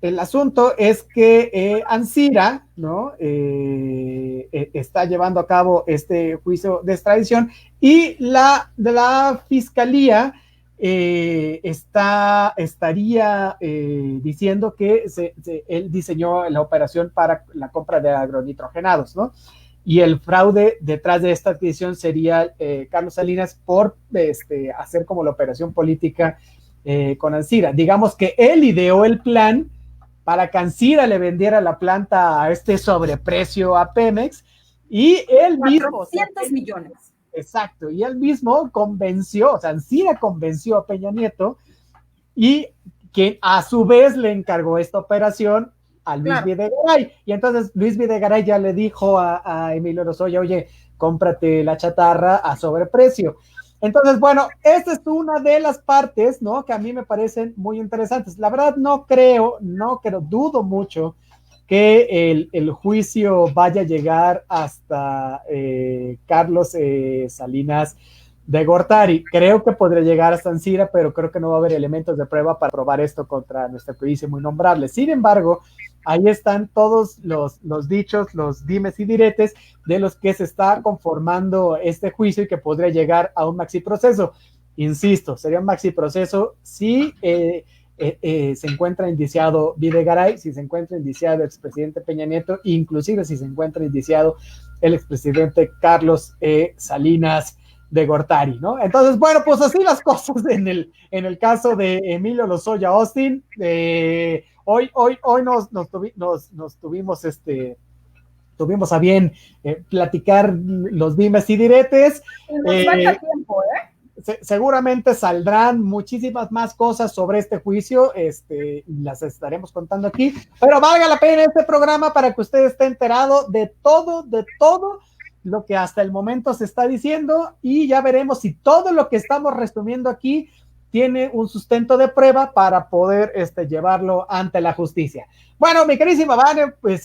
S1: El asunto es que Ancira, ¿no? Está llevando a cabo este juicio de extradición y la Fiscalía estaría diciendo que él diseñó la operación para la compra de agronitrogenados, ¿no? Y el fraude detrás de esta adquisición sería Carlos Salinas por hacer como la operación política con Ancira. Digamos que él ideó el plan para que Ancira le vendiera la planta a sobreprecio a Pemex y él mismo...
S2: 400 millones.
S1: Exacto, y él mismo convenció, o sea, Ancira convenció a Peña Nieto y quien a su vez le encargó esta operación a Luis Videgaray. Y entonces Luis Videgaray ya le dijo a Emilio Lozoya, oye, cómprate la chatarra a sobreprecio. Entonces, bueno, esta es una de las partes, ¿no? Que a mí me parecen muy interesantes. La verdad no creo, dudo mucho que el juicio vaya a llegar hasta Carlos Salinas de Gortari. Creo que podría llegar hasta Ancira, pero creo que no va a haber elementos de prueba para probar esto contra nuestro queridísimo innombrable. Sin embargo, ahí están todos los dichos, los dimes y diretes de los que se está conformando este juicio y que podría llegar a un maxi proceso. Insisto, sería un maxi proceso si se encuentra indiciado Videgaray, si se encuentra indiciado el expresidente Peña Nieto, inclusive si se encuentra indiciado el expresidente Carlos Salinas de Gortari, ¿no? Entonces, bueno, pues así las cosas en el caso de Emilio Lozoya Austin. Hoy nos tuvimos a bien platicar los dimes y diretes.
S2: Nos falta tiempo,
S1: seguramente saldrán muchísimas más cosas sobre este juicio, las estaremos contando aquí, pero valga la pena este programa para que usted esté enterado de todo lo que hasta el momento se está diciendo y ya veremos si todo lo que estamos resumiendo aquí tiene un sustento de prueba para poder llevarlo ante la justicia. Bueno, mi queridísima Vane, pues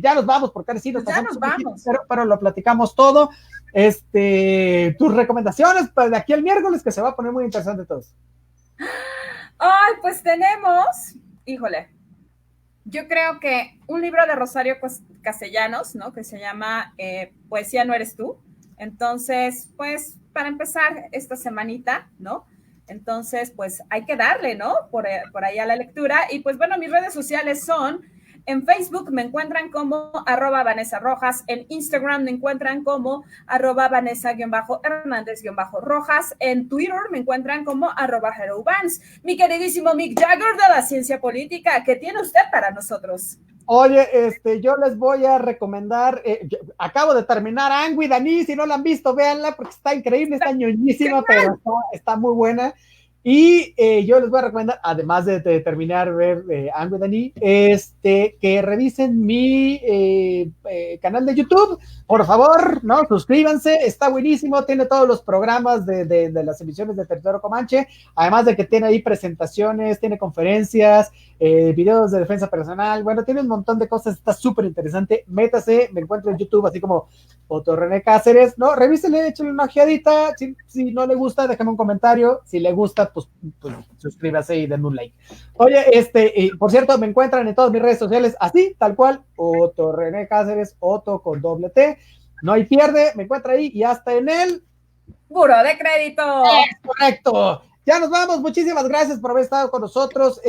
S1: ya nos vamos, porque ahora sí nos
S2: vamos.
S1: Pero lo platicamos todo. Tus recomendaciones para de aquí al miércoles, que se va a poner muy interesante todo.
S2: Ay, pues tenemos, híjole, yo creo que un libro de Rosario Castellanos, ¿no? Que se llama Poesía no eres tú. Entonces, pues, para empezar esta semanita, ¿no? Entonces, pues, hay que darle, ¿no? Por ahí a la lectura. Y pues, bueno, mis redes sociales son... En Facebook me encuentran como @Vanessa Rojas, en Instagram me encuentran como @Vanessa_Hernández_Rojas, en Twitter me encuentran como @HeroVans. Mi queridísimo Mick Jagger de la ciencia política, ¿qué tiene usted para nosotros?
S1: Oye, yo les voy a recomendar, acabo de terminar Angry Dani, si no la han visto, véanla porque está increíble, está ñoñísima, pero está muy buena. Y yo les voy a recomendar, además de terminar ver Angry Dani, que revisen mi canal de YouTube, por favor, ¿no? Suscríbanse, está buenísimo, tiene todos los programas de las emisiones de Territorio Comanche, además de que tiene ahí presentaciones, tiene conferencias, videos de defensa personal, bueno, tiene un montón de cosas, está súper interesante, métase, me encuentro en YouTube así como Otto René Cáceres, ¿no? Revísele, échale una ojeadita, si no le gusta, déjame un comentario, si le gusta, pues suscríbase y denme un like. Oye, por cierto, me encuentran en todas mis redes sociales así, tal cual, Otto René Cáceres, Otto con doble T, no hay pierde, me encuentra ahí y hasta en el
S2: Buró de Crédito.
S1: Correcto. Ya nos vamos, muchísimas gracias por haber estado con nosotros,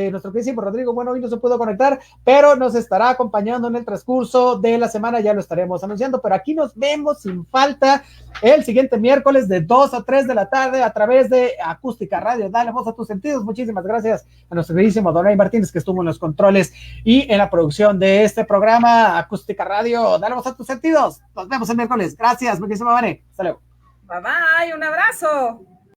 S1: nuestro queridísimo Rodrigo, bueno, hoy no se pudo conectar, pero nos estará acompañando en el transcurso de la semana, ya lo estaremos anunciando, pero aquí nos vemos sin falta el siguiente miércoles de 2 a 3 de la tarde a través de Acústica Radio, dale voz a tus sentidos. Muchísimas gracias a nuestro queridísimo Donay Martínez, que estuvo en los controles y en la producción de este programa, Acústica Radio, dale voz a tus sentidos. Nos vemos el miércoles, gracias, muchísimas, Vane, hasta luego.
S2: Bye bye, un abrazo.